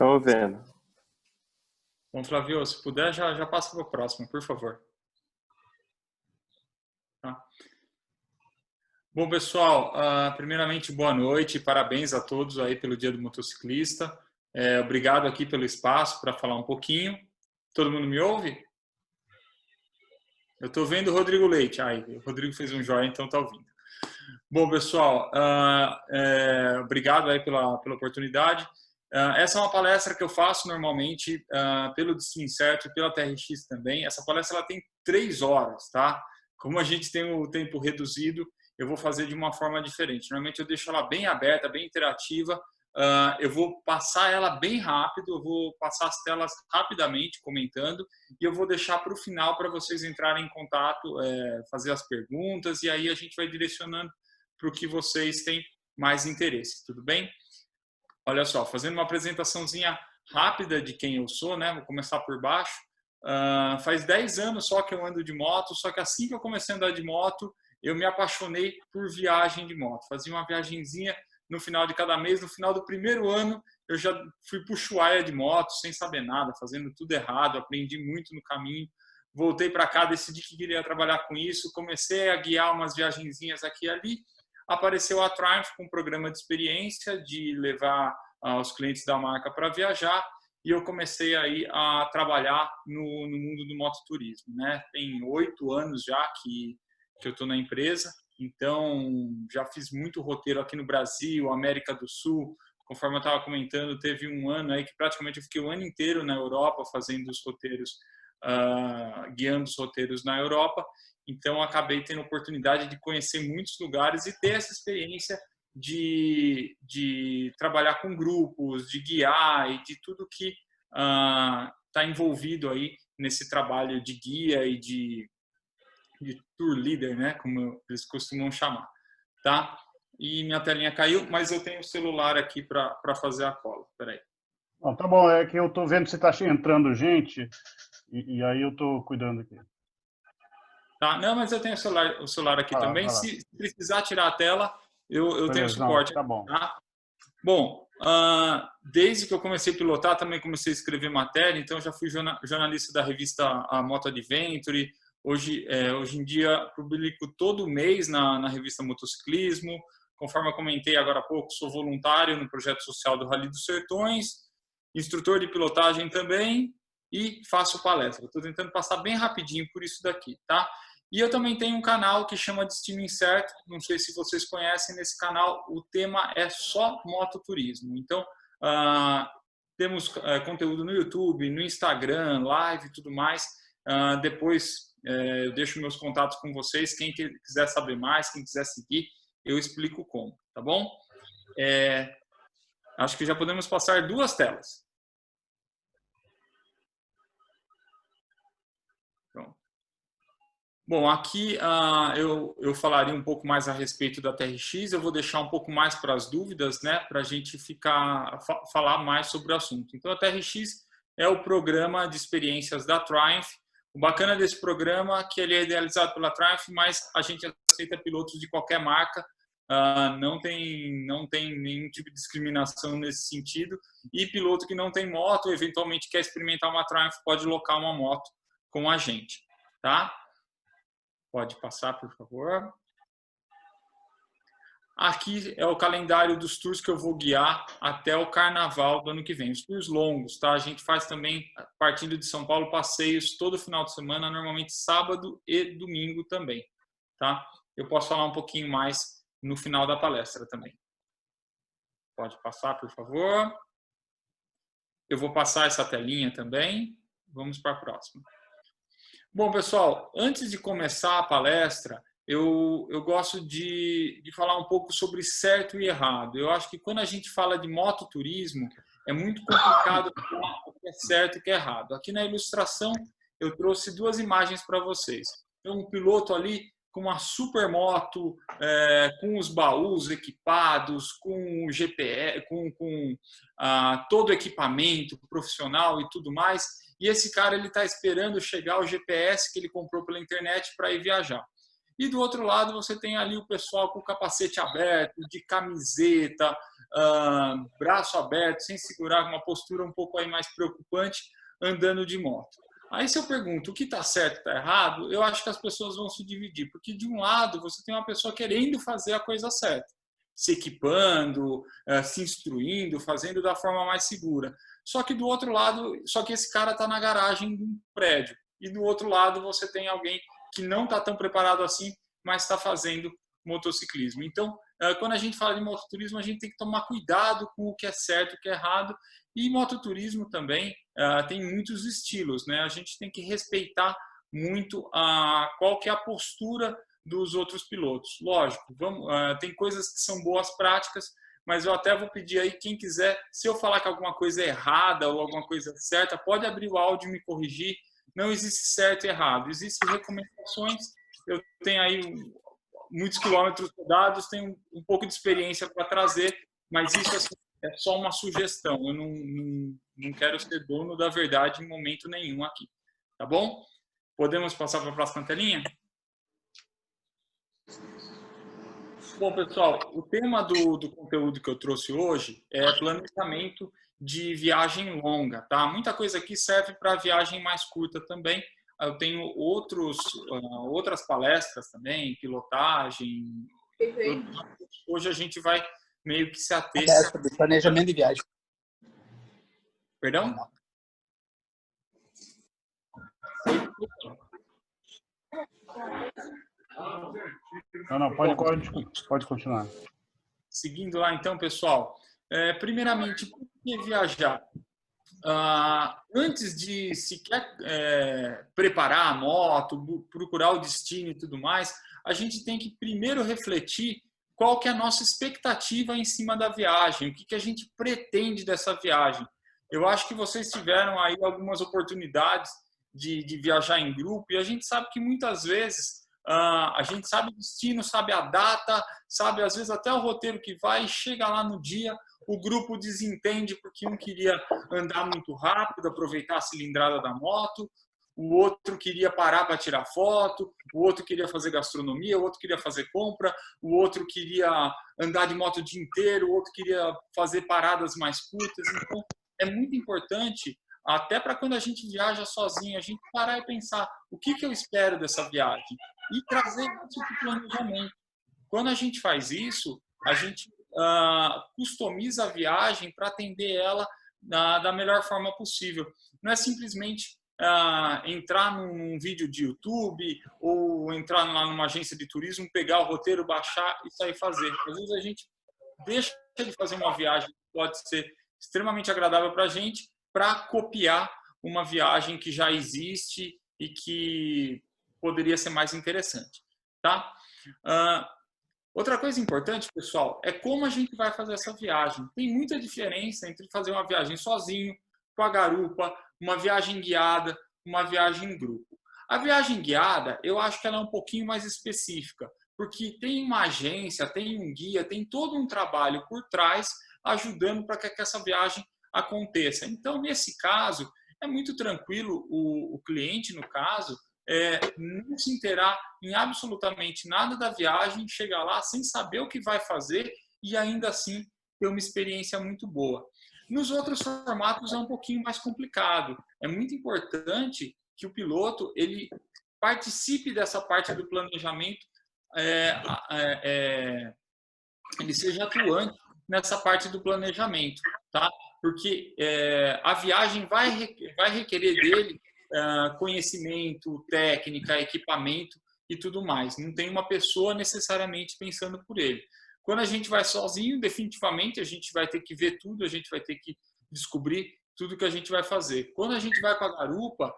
Tô vendo. Bom, Flávio, se puder, já passa para o próximo, por favor. Tá. Bom, pessoal, primeiramente, boa noite, parabéns a todos aí pelo Dia do Motociclista. Obrigado aqui pelo espaço para falar um pouquinho. Todo mundo me ouve? Eu estou vendo o Rodrigo Leite. O Rodrigo fez um joinha, então está ouvindo. Bom, pessoal, obrigado aí pela oportunidade. Essa é uma palestra que eu faço normalmente pelo Destino Incerto e pela TRX também. Essa palestra ela tem 3 horas, tá? Como a gente tem o tempo reduzido, eu vou fazer de uma forma diferente. Normalmente eu deixo ela bem aberta, bem interativa. Eu vou passar ela bem rápido, eu vou passar as telas rapidamente, comentando, e eu vou deixar para o final para vocês entrarem em contato, fazer as perguntas, e aí a gente vai direcionando para o que vocês têm mais interesse, tudo bem? Olha só, fazendo uma apresentaçãozinha rápida de quem eu sou, né? Vou começar por baixo. Faz 10 anos só que eu ando de moto, só que assim que eu comecei a andar de moto, eu me apaixonei por viagem de moto. Fazia uma viagenzinha no final de cada mês. No final do primeiro ano, eu já fui para o Ushuaia de moto, sem saber nada, fazendo tudo errado, aprendi muito no caminho. Voltei para cá, decidi que queria trabalhar com isso, comecei a guiar umas viagenzinhas aqui e ali. Apareceu a Triumph com um programa de experiência, de levar os clientes da marca para viajar, e eu comecei aí a trabalhar no mundo do mototurismo, né? Tem 8 anos já que eu estou na empresa, então já fiz muito roteiro aqui no Brasil, América do Sul. Conforme eu estava comentando, teve um ano aí que praticamente eu fiquei o ano inteiro na Europa fazendo os roteiros, guiando os roteiros na Europa. Então, acabei tendo a oportunidade de conhecer muitos lugares e ter essa experiência de trabalhar com grupos, de guiar e de tudo que está envolvido aí nesse trabalho de guia e de tour leader, né, como eles costumam chamar, tá? E minha telinha caiu, mas eu tenho o celular aqui para fazer a cola. Espera aí. Não, tá bom, é que eu tô vendo se está entrando gente e aí eu tô cuidando aqui. Tá? Não, mas eu tenho o celular aqui também. Se precisar tirar a tela, eu tenho suporte. Não, tá bom. Tá? Bom, desde que eu comecei a pilotar, também comecei a escrever matéria, então já fui jornalista da revista Moto Adventure. Hoje em dia, publico todo mês na revista Motociclismo. Conforme eu comentei agora há pouco, sou voluntário no projeto social do Rally dos Sertões, instrutor de pilotagem também e faço palestra. Estou tentando passar bem rapidinho por isso daqui, tá? E eu também tenho um canal que chama Destino Incerto. Não sei se vocês conhecem. Nesse canal, o tema é só mototurismo. Então, temos conteúdo no YouTube, no Instagram, live e tudo mais. Depois, eu deixo meus contatos com vocês. Quem quiser saber mais, quem quiser seguir, eu explico como, tá bom? Acho que já podemos passar 2 telas. Bom, aqui eu falaria um pouco mais a respeito da TRX, eu vou deixar um pouco mais para as dúvidas, né, para a gente falar mais sobre o assunto. Então, a TRX é o programa de experiências da Triumph. O bacana desse programa é que ele é idealizado pela Triumph, mas a gente aceita pilotos de qualquer marca, não tem nenhum tipo de discriminação nesse sentido. E piloto que não tem moto, eventualmente quer experimentar uma Triumph, pode locar uma moto com a gente, tá? Pode passar, por favor. Aqui é o calendário dos tours que eu vou guiar até o carnaval do ano que vem. Os tours longos, tá? A gente faz também, partindo de São Paulo, passeios todo final de semana, normalmente sábado e domingo também, tá? Eu posso falar um pouquinho mais no final da palestra também. Pode passar, por favor. Eu vou passar essa telinha também. Vamos para a próxima. Bom, pessoal, antes de começar a palestra, eu gosto de falar um pouco sobre certo e errado. Eu acho que quando a gente fala de mototurismo, é muito complicado falar o que é certo e o que é errado. Aqui na ilustração, eu trouxe 2 imagens para vocês. Tem um piloto ali com uma supermoto, com os baús equipados, com o GPS, com todo o equipamento profissional e tudo mais. E esse cara ele está esperando chegar o GPS que ele comprou pela internet para ir viajar. E do outro lado você tem ali o pessoal com o capacete aberto, de camiseta, braço aberto, sem segurar, uma postura um pouco aí mais preocupante, andando de moto. Aí se eu pergunto o que está certo e está errado, eu acho que as pessoas vão se dividir, porque de um lado você tem uma pessoa querendo fazer a coisa certa, se equipando, se instruindo, fazendo da forma mais segura. Só que do outro lado, só que esse cara está na garagem de um prédio. E do outro lado você tem alguém que não está tão preparado assim, mas está fazendo motociclismo. Então, quando a gente fala de mototurismo, a gente tem que tomar cuidado com o que é certo e o que é errado. E mototurismo também tem muitos estilos, né? A gente tem que respeitar muito qual que é a postura dos outros pilotos. Lógico, tem coisas que são boas práticas, mas eu até vou pedir aí, quem quiser, se eu falar que alguma coisa é errada ou alguma coisa certa, pode abrir o áudio e me corrigir. Não existe certo e errado, existem recomendações. Eu tenho aí muitos quilômetros rodados, tenho um pouco de experiência para trazer, mas isso assim, é só uma sugestão. Eu não quero ser dono da verdade em momento nenhum aqui. Tá bom? Podemos passar para a próxima telinha? Bom, pessoal, o tema do conteúdo que eu trouxe hoje é planejamento de viagem longa, tá? Muita coisa aqui serve para viagem mais curta também. Eu tenho outras palestras também, pilotagem. Hoje a gente vai meio que se ater... sobre planejamento de viagem. Perdão? Não, pode continuar. Seguindo lá, então, pessoal. Primeiramente, por que viajar? Antes de sequer preparar a moto, procurar o destino e tudo mais, a gente tem que primeiro refletir qual que é a nossa expectativa em cima da viagem, o que a gente pretende dessa viagem. Eu acho que vocês tiveram aí algumas oportunidades de viajar em grupo e a gente sabe que muitas vezes a gente sabe o destino, sabe a data, sabe às vezes até o roteiro que vai, chega lá no dia, o grupo desentende porque um queria andar muito rápido, aproveitar a cilindrada da moto, o outro queria parar para tirar foto, o outro queria fazer gastronomia, o outro queria fazer compra, o outro queria andar de moto o dia inteiro, o outro queria fazer paradas mais curtas. Então, é muito importante, até para quando a gente viaja sozinho, a gente parar e pensar o que eu espero dessa viagem e trazer isso para o planejamento. Quando a gente faz isso, a gente customiza a viagem para atender ela da melhor forma possível. Não é simplesmente entrar num vídeo de YouTube ou entrar lá numa agência de turismo, pegar o roteiro, baixar e sair fazer. Às vezes a gente deixa de fazer uma viagem que pode ser extremamente agradável para a gente para copiar uma viagem que já existe e que poderia ser mais interessante. Tá? Outra coisa importante, pessoal, é como a gente vai fazer essa viagem. Tem muita diferença entre fazer uma viagem sozinho, com a garupa, uma viagem guiada, uma viagem em grupo. A viagem guiada, eu acho que ela é um pouquinho mais específica, porque tem uma agência, tem um guia, tem todo um trabalho por trás ajudando para que essa viagem aconteça. Então, nesse caso, é muito tranquilo o cliente, no caso, não se inteirar em absolutamente nada da viagem, chegar lá sem saber o que vai fazer e ainda assim ter uma experiência muito boa. Nos outros formatos é um pouquinho mais complicado. É muito importante que o piloto ele participe dessa parte do planejamento, ele seja atuante nessa parte do planejamento, tá? Porque a viagem vai requerer dele conhecimento, técnica, equipamento e tudo mais. Não tem uma pessoa necessariamente pensando por ele. Quando a gente vai sozinho, definitivamente a gente vai ter que ver tudo, a gente vai ter que descobrir tudo que a gente vai fazer. Quando a gente vai com a garupa,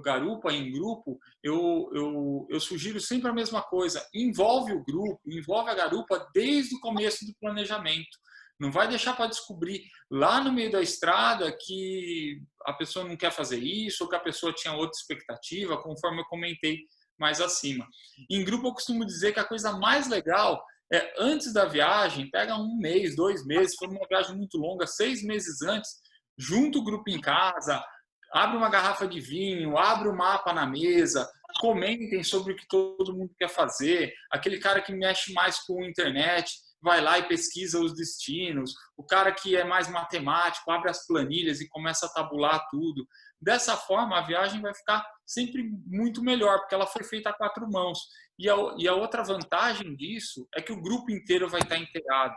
garupa em grupo, eu sugiro sempre a mesma coisa. Envolve o grupo, envolve a garupa desde o começo do planejamento. Não vai deixar para descobrir lá no meio da estrada que a pessoa não quer fazer isso ou que a pessoa tinha outra expectativa, conforme eu comentei mais acima. Em grupo, eu costumo dizer que a coisa mais legal é antes da viagem, pega 1 mês, 2 meses, se for uma viagem muito longa, 6 meses antes, junta o grupo em casa, abre uma garrafa de vinho, abre o mapa na mesa, comentem sobre o que todo mundo quer fazer, aquele cara que mexe mais com a internet, vai lá e pesquisa os destinos, o cara que é mais matemático abre as planilhas e começa a tabular tudo. Dessa forma, a viagem vai ficar sempre muito melhor, porque ela foi feita a 4 mãos. E a outra vantagem disso é que o grupo inteiro vai estar inteirado.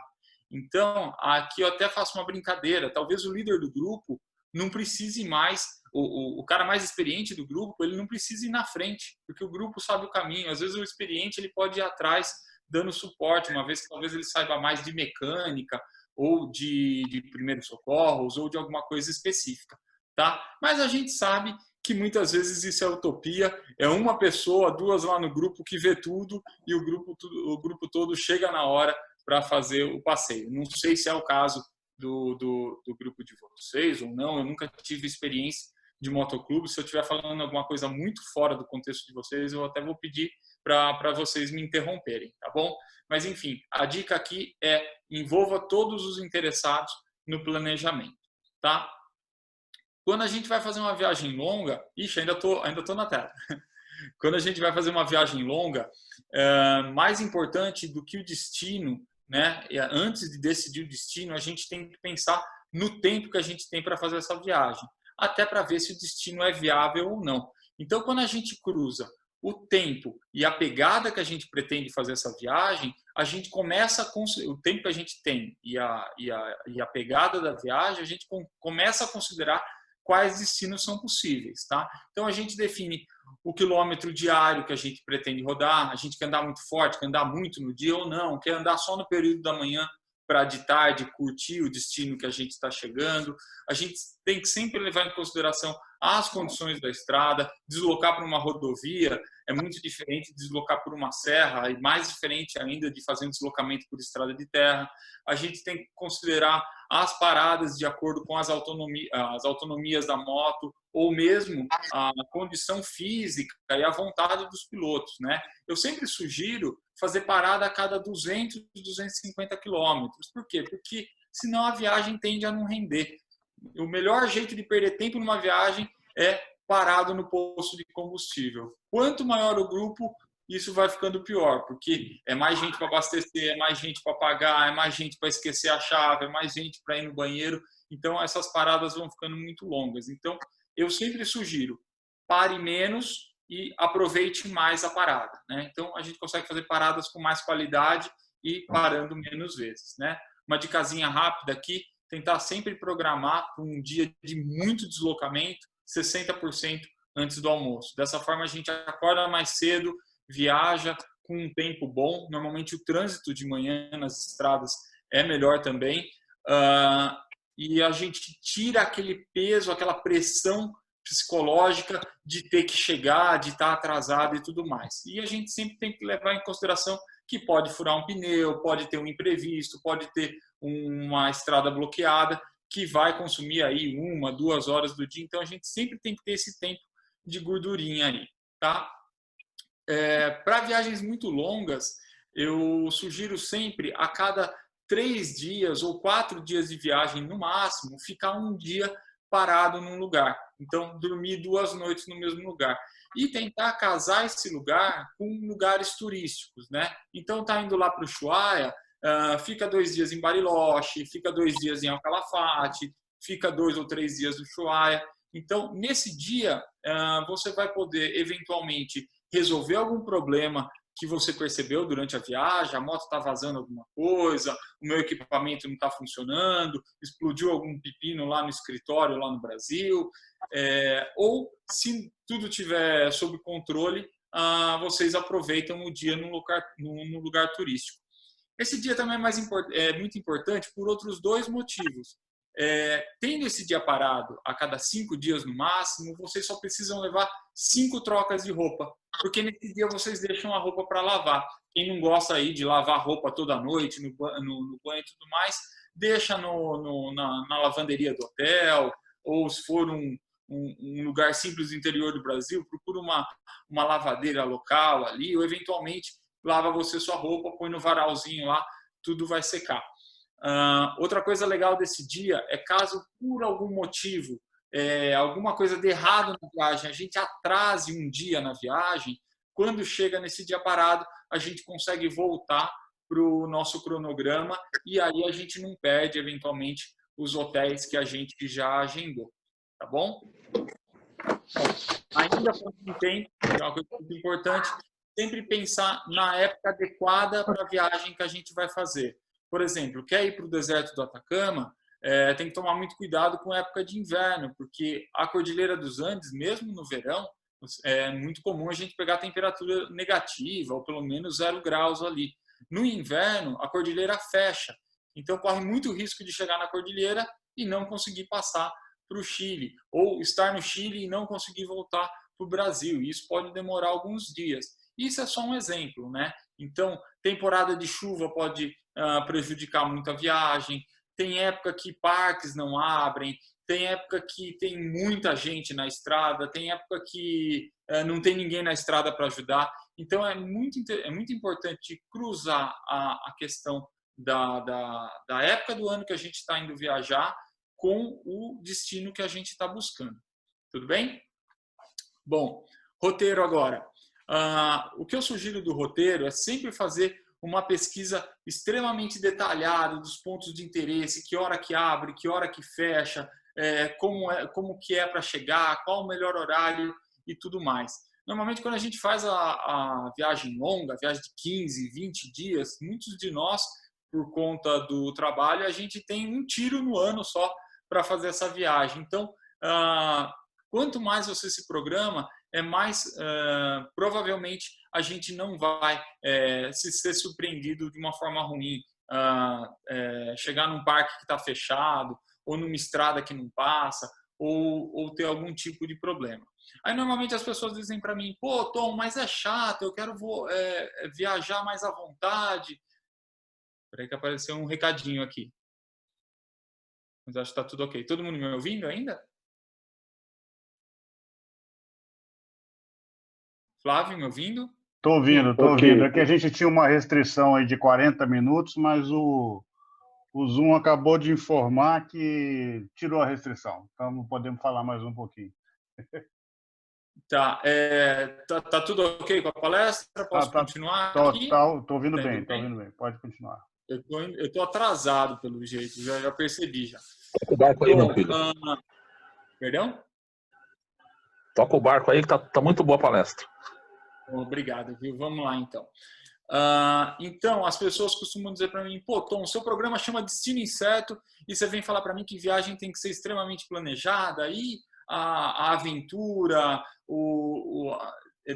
Então, aqui eu até faço uma brincadeira. Talvez o líder do grupo não precise mais, o cara mais experiente do grupo, ele não precisa ir na frente, porque o grupo sabe o caminho. Às vezes o experiente ele pode ir atrás dando suporte, uma vez que talvez ele saiba mais de mecânica ou de primeiros socorros ou de alguma coisa específica, tá? Mas a gente sabe que muitas vezes isso é utopia, é uma pessoa, 2 lá no grupo que vê tudo e o grupo todo chega na hora para fazer o passeio. Não sei se é o caso do grupo de vocês ou não, eu nunca tive experiência de motoclube. Se eu estiver falando alguma coisa muito fora do contexto de vocês, eu até vou pedir para vocês me interromperem, tá bom? Mas, enfim, a dica aqui é envolva todos os interessados no planejamento, tá? Quando a gente vai fazer uma viagem longa... Ixi, ainda tô na tela. Quando a gente vai fazer uma viagem longa, mais importante do que o destino, né? Antes de decidir o destino, a gente tem que pensar no tempo que a gente tem para fazer essa viagem, até para ver se o destino é viável ou não. Então, quando a gente cruza o tempo e a pegada que a gente pretende fazer essa viagem, a gente começa o tempo que a gente tem e a pegada da viagem, a gente começa a considerar quais destinos são possíveis, tá? Então a gente define o quilômetro diário que a gente pretende rodar, a gente quer andar muito forte, quer andar muito no dia ou não, quer andar só no período da manhã para de tarde curtir o destino que a gente está chegando. A gente tem que sempre levar em consideração as condições da estrada. Deslocar para uma rodovia é muito diferente de deslocar por uma serra, e mais diferente ainda de fazer um deslocamento por estrada de terra. A gente tem que considerar as paradas de acordo com as autonomias da moto, ou mesmo a condição física e a vontade dos pilotos, né? Eu sempre sugiro fazer parada a cada 200, 250 quilômetros. Por quê? Porque senão a viagem tende a não render. O melhor jeito de perder tempo numa viagem é parado no posto de combustível. Quanto maior o grupo, isso vai ficando pior, porque é mais gente para abastecer, é mais gente para pagar, é mais gente para esquecer a chave, é mais gente para ir no banheiro. Então, essas paradas vão ficando muito longas. Então, eu sempre sugiro, pare menos e aproveite mais a parada, né? Então, a gente consegue fazer paradas com mais qualidade e parando menos vezes, né? Uma dicasinha rápida aqui, tentar sempre programar para um dia de muito deslocamento, 60% antes do almoço. Dessa forma, a gente acorda mais cedo, viaja com um tempo bom. Normalmente, o trânsito de manhã nas estradas é melhor também. E a gente tira aquele peso, aquela pressão psicológica de ter que chegar, de estar atrasado e tudo mais. E a gente sempre tem que levar em consideração que pode furar um pneu, pode ter um imprevisto, pode ter uma estrada bloqueada, que vai consumir aí 1, 2 horas do dia. Então, a gente sempre tem que ter esse tempo de gordurinha aí, tá? Para viagens muito longas, eu sugiro sempre, a cada 3 dias ou 4 dias de viagem no máximo, ficar um dia parado num lugar. Então, dormir 2 noites no mesmo lugar. E tentar casar esse lugar com lugares turísticos, né? Então, tá indo lá para o Ushuaia, fica 2 dias em Bariloche, fica 2 dias em El Calafate, fica 2 ou 3 dias no Ushuaia. Então, nesse dia, você vai poder, eventualmente, resolver algum problema que você percebeu durante a viagem, a moto está vazando alguma coisa, o meu equipamento não está funcionando, explodiu algum pepino lá no escritório, lá no Brasil, ou se tudo estiver sob controle, vocês aproveitam o dia num lugar turístico. Esse dia também é muito importante por outros 2 motivos. Tendo esse dia parado a cada 5 dias no máximo, vocês só precisam levar 5 trocas de roupa, porque nesse dia vocês deixam a roupa para lavar. Quem não gosta aí de lavar roupa toda noite, no banho e tudo mais, deixa na lavanderia do hotel, ou se for um lugar simples do interior do Brasil, procura uma lavadeira local ali, ou eventualmente lava você sua roupa, põe no varalzinho lá, tudo vai secar. Outra coisa legal desse dia é caso por algum motivo, alguma coisa de errado na viagem, a gente atrase um dia na viagem, quando chega nesse dia parado, a gente consegue voltar para o nosso cronograma e aí a gente não perde, eventualmente, os hotéis que a gente já agendou, tá bom? Ainda com tempo, que é uma coisa muito importante, sempre pensar na época adequada para a viagem que a gente vai fazer. Por exemplo, quer ir para o deserto do Atacama, tem que tomar muito cuidado com a época de inverno, porque a Cordilheira dos Andes, mesmo no verão, é muito comum a gente pegar temperatura negativa, ou pelo menos 0 graus ali. No inverno, a cordilheira fecha, então corre muito risco de chegar na cordilheira e não conseguir passar para o Chile, ou estar no Chile e não conseguir voltar para o Brasil. Isso pode demorar alguns dias. Isso é só um exemplo, né? Então, temporada de chuva pode prejudicar muito a viagem, tem época que parques não abrem, tem época que tem muita gente na estrada, tem época que não tem ninguém na estrada para ajudar. Então, é muito importante cruzar a questão da época do ano que a gente está indo viajar com o destino que a gente está buscando. Tudo bem? Bom, roteiro agora. O que eu sugiro do roteiro é sempre fazer uma pesquisa extremamente detalhada dos pontos de interesse, que hora que abre, que hora que fecha, como que é para chegar, qual o melhor horário e tudo mais. Normalmente, quando a gente faz a viagem longa, a viagem de 15, 20 dias, muitos de nós, por conta do trabalho, a gente tem um tiro no ano só para fazer essa viagem. Então, quanto mais você se programa, mais provavelmente a gente não vai se ser surpreendido de uma forma ruim. Chegar num parque que está fechado, ou numa estrada que não passa, ou ter algum tipo de problema. Aí normalmente as pessoas dizem para mim, pô, Tom, mas é chato, eu quero viajar mais à vontade. Espera aí que apareceu um recadinho aqui. Mas acho que está tudo ok. Todo mundo me ouvindo ainda? Flávio, me ouvindo? Estou ouvindo, estou Ok. ouvindo. É que a gente tinha uma restrição aí de 40 minutos, mas o Zoom acabou de informar que tirou a restrição. Então, podemos falar mais um pouquinho. Tá, tá tudo ok com a palestra? Posso continuar aqui? Estou ouvindo bem, estou ouvindo bem. Pode continuar. Eu tô atrasado, pelo jeito, já percebi já. Toca o barco aí, meu filho. Perdão? Toca o barco aí que tá muito boa a palestra. Obrigado, viu? Vamos lá, então. Então, as pessoas costumam dizer para mim, pô, Tom, seu programa chama Destino Incerto e você vem falar para mim que viagem tem que ser extremamente planejada, aí a aventura,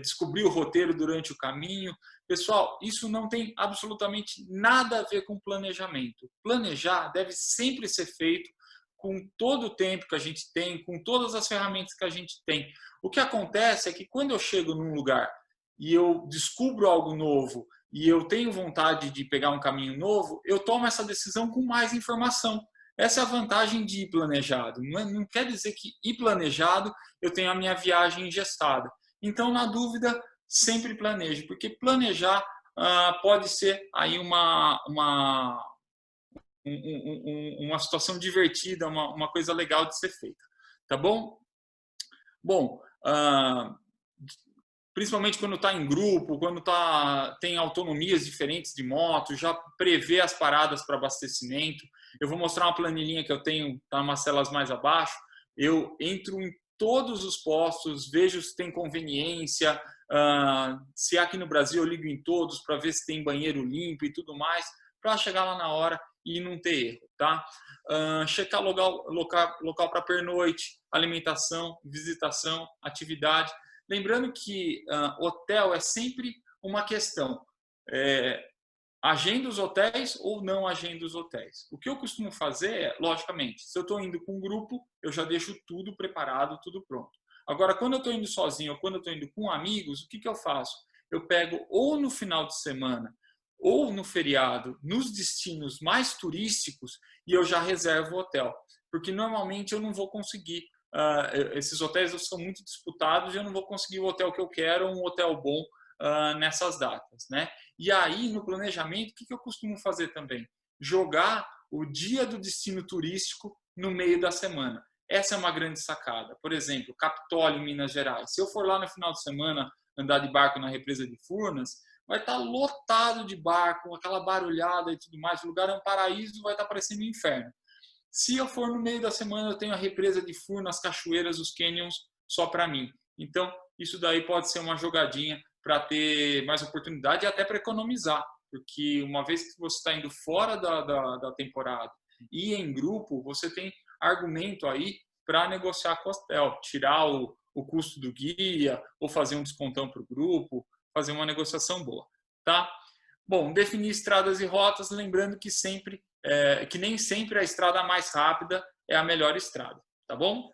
descobrir o roteiro durante o caminho. Pessoal, isso não tem absolutamente nada a ver com planejamento. Planejar deve sempre ser feito com todo o tempo que a gente tem, com todas as ferramentas que a gente tem. O que acontece é que quando eu chego num lugar e eu descubro algo novo e eu tenho vontade de pegar um caminho novo, eu tomo essa decisão com mais informação. Essa é a vantagem de ir planejado. Não quer dizer que ir planejado eu tenho a minha viagem gestada. Então, na dúvida, sempre planeje, porque planejar pode ser aí uma situação divertida, uma coisa legal de ser feita. Tá bom? Bom, principalmente quando está em grupo, quando tem autonomias diferentes de moto, já prevê as paradas para abastecimento. Eu vou mostrar uma planilhinha que eu tenho, tá umas celas mais abaixo. Eu entro em todos os postos, vejo se tem conveniência, se aqui no Brasil eu ligo em todos para ver se tem banheiro limpo e tudo mais, para chegar lá na hora e não ter erro, tá? Checar local para pernoite, alimentação, visitação, atividade. Lembrando que hotel é sempre uma questão. Agenda os hotéis ou não agenda os hotéis? O que eu costumo fazer é, logicamente, se eu estou indo com um grupo, eu já deixo tudo preparado, tudo pronto. Agora, quando eu estou indo sozinho ou quando eu estou indo com amigos, o que eu faço? Eu pego ou no final de semana ou no feriado, nos destinos mais turísticos, e eu já reservo o hotel. Porque normalmente eu não vou conseguir. Esses hotéis são muito disputados e eu não vou conseguir o hotel que eu quero, um hotel bom nessas datas, né? E aí, no planejamento, o que eu costumo fazer também? Jogar o dia do destino turístico no meio da semana. Essa é uma grande sacada. Por exemplo, Capitólio, Minas Gerais. Se eu for lá no final de semana andar de barco na represa de Furnas, vai estar lotado de barco, aquela barulhada e tudo mais. O lugar é um paraíso, vai estar parecendo um inferno. Se eu for no meio da semana, eu tenho a represa de Furnas, as cachoeiras, os canyons só para mim. Então, isso daí pode ser uma jogadinha para ter mais oportunidade e até para economizar. Porque uma vez que você está indo fora da temporada e em grupo, você tem argumento aí para negociar com o hotel, tirar o custo do guia ou fazer um descontão para o grupo, fazer uma negociação boa, tá? Bom, definir estradas e rotas, lembrando que que nem sempre a estrada mais rápida é a melhor estrada, tá bom?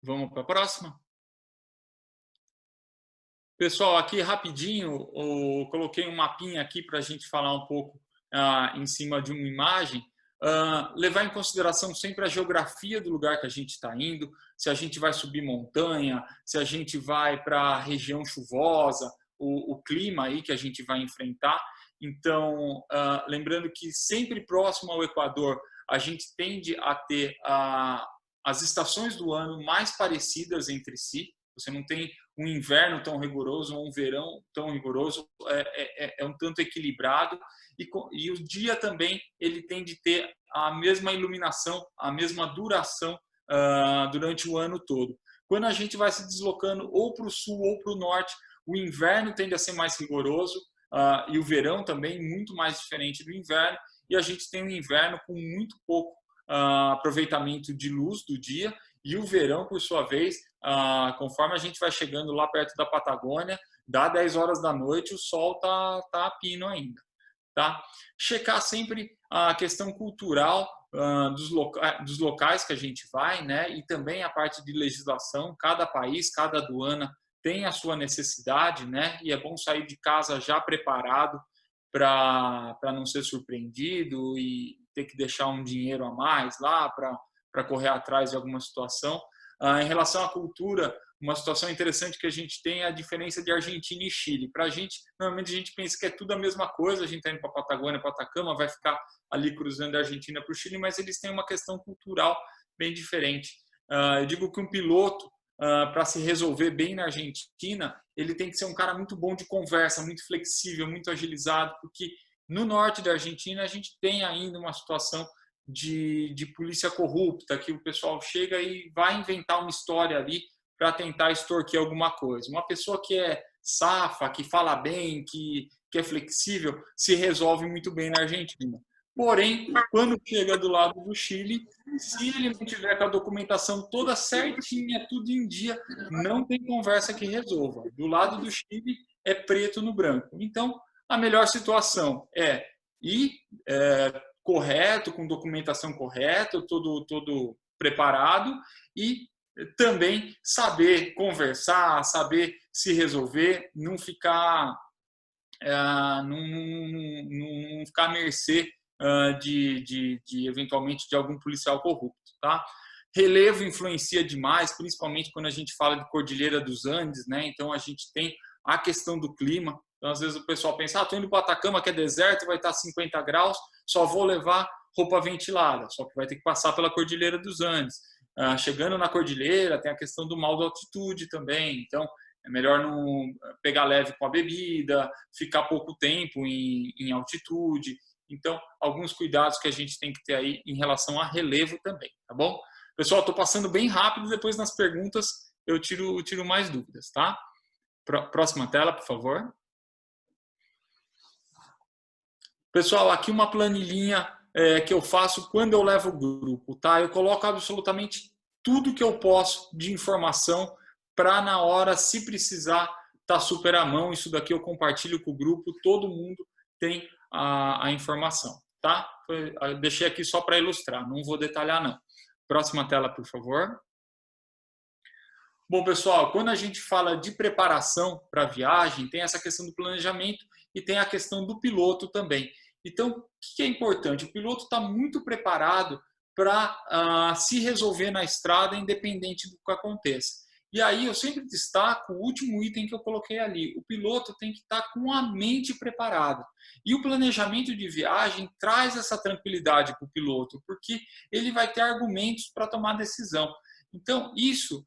Vamos para a próxima? Pessoal, aqui rapidinho, eu coloquei um mapinha aqui para a gente falar um pouco em cima de uma imagem. Levar em consideração sempre a geografia do lugar que a gente está indo, se a gente vai subir montanha, se a gente vai para a região chuvosa, o clima aí que a gente vai enfrentar. Então, lembrando que sempre próximo ao Equador, a gente tende a ter as estações do ano mais parecidas entre si. Você não tem um inverno tão rigoroso ou um verão tão rigoroso, é um tanto equilibrado. E o dia também ele tem de ter a mesma iluminação, a mesma duração durante o ano todo. Quando a gente vai se deslocando ou para o sul ou para o norte, o inverno tende a ser mais rigoroso e o verão também muito mais diferente do inverno. E a gente tem um inverno com muito pouco aproveitamento de luz do dia. E o verão, por sua vez, conforme a gente vai chegando lá perto da Patagônia, dá 10 horas da noite, o sol tá a pino ainda. Tá? Checar sempre a questão cultural dos locais que a gente vai, né? E também a parte de legislação. Cada país, cada aduana tem a sua necessidade, né? E é bom sair de casa já preparado para não ser surpreendido e ter que deixar um dinheiro a mais lá para correr atrás de alguma situação. Em relação à cultura, uma situação interessante que a gente tem é a diferença de Argentina e Chile. Para a gente, normalmente a gente pensa que é tudo a mesma coisa, a gente está indo para a Patagônia, para Atacama, vai ficar ali cruzando da Argentina para o Chile, mas eles têm uma questão cultural bem diferente. Eu digo que um piloto, para se resolver bem na Argentina, ele tem que ser um cara muito bom de conversa, muito flexível, muito agilizado, porque no norte da Argentina a gente tem ainda uma situação de polícia corrupta, que o pessoal chega e vai inventar uma história ali para tentar extorquir alguma coisa. Uma pessoa que é safa, que fala bem, que é flexível, se resolve muito bem na Argentina. Porém, quando chega do lado do Chile, se ele não tiver com a documentação toda certinha, tudo em dia, não tem conversa que resolva. Do lado do Chile é preto no branco. Então, a melhor situação é ir correto, com documentação correta, todo preparado, e também saber conversar, saber se resolver, não ficar à mercê eventualmente de algum policial corrupto, tá? Relevo influencia demais, principalmente quando a gente fala de Cordilheira dos Andes, né? Então a gente tem a questão do clima. Então às vezes o pessoal pensa, tô indo para Atacama, que é deserto, vai estar 50 graus, só vou levar roupa ventilada, só que vai ter que passar pela Cordilheira dos Andes. Chegando na Cordilheira, tem a questão do mal da altitude também, então é melhor não pegar leve com a bebida, ficar pouco tempo em altitude. Então, alguns cuidados que a gente tem que ter aí em relação a relevo também, tá bom? Pessoal, estou passando bem rápido, depois nas perguntas eu tiro mais dúvidas, tá? Próxima tela, por favor. Pessoal, aqui uma planilhinha que eu faço quando eu levo o grupo, tá? Eu coloco absolutamente tudo que eu posso de informação para na hora, se precisar, tá super à mão. Isso daqui eu compartilho com o grupo, todo mundo tem a informação, tá? Eu deixei aqui só para ilustrar, não vou detalhar não. Próxima tela, por favor. Bom, pessoal, quando a gente fala de preparação para a viagem, tem essa questão do planejamento e tem a questão do piloto também. Então, o que é importante? O piloto está muito preparado para se resolver na estrada, independente do que aconteça. E aí eu sempre destaco o último item que eu coloquei ali. O piloto tem que estar com a mente preparada. E o planejamento de viagem traz essa tranquilidade para o piloto, porque ele vai ter argumentos para tomar decisão. Então, isso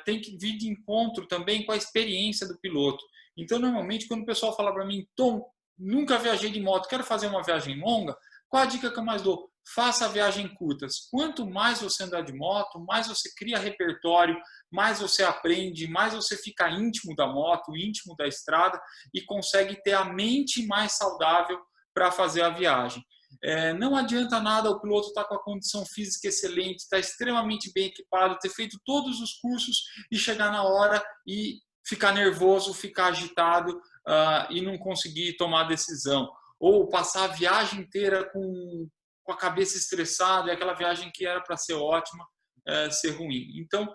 tem que vir de encontro também com a experiência do piloto. Então, normalmente, quando o pessoal fala para mim, Tom, nunca viajei de moto, quero fazer uma viagem longa, qual a dica que eu mais dou? Faça viagens curtas. Quanto mais você andar de moto, mais você cria repertório, mais você aprende, mais você fica íntimo da moto, íntimo da estrada e consegue ter a mente mais saudável para fazer a viagem. Não adianta nada o piloto estar com a condição física excelente, estar extremamente bem equipado, ter feito todos os cursos e chegar na hora e ficar nervoso, ficar agitado e não conseguir tomar decisão. Ou passar a viagem inteira com a cabeça estressada e aquela viagem que era para ser ótima ser ruim. Então,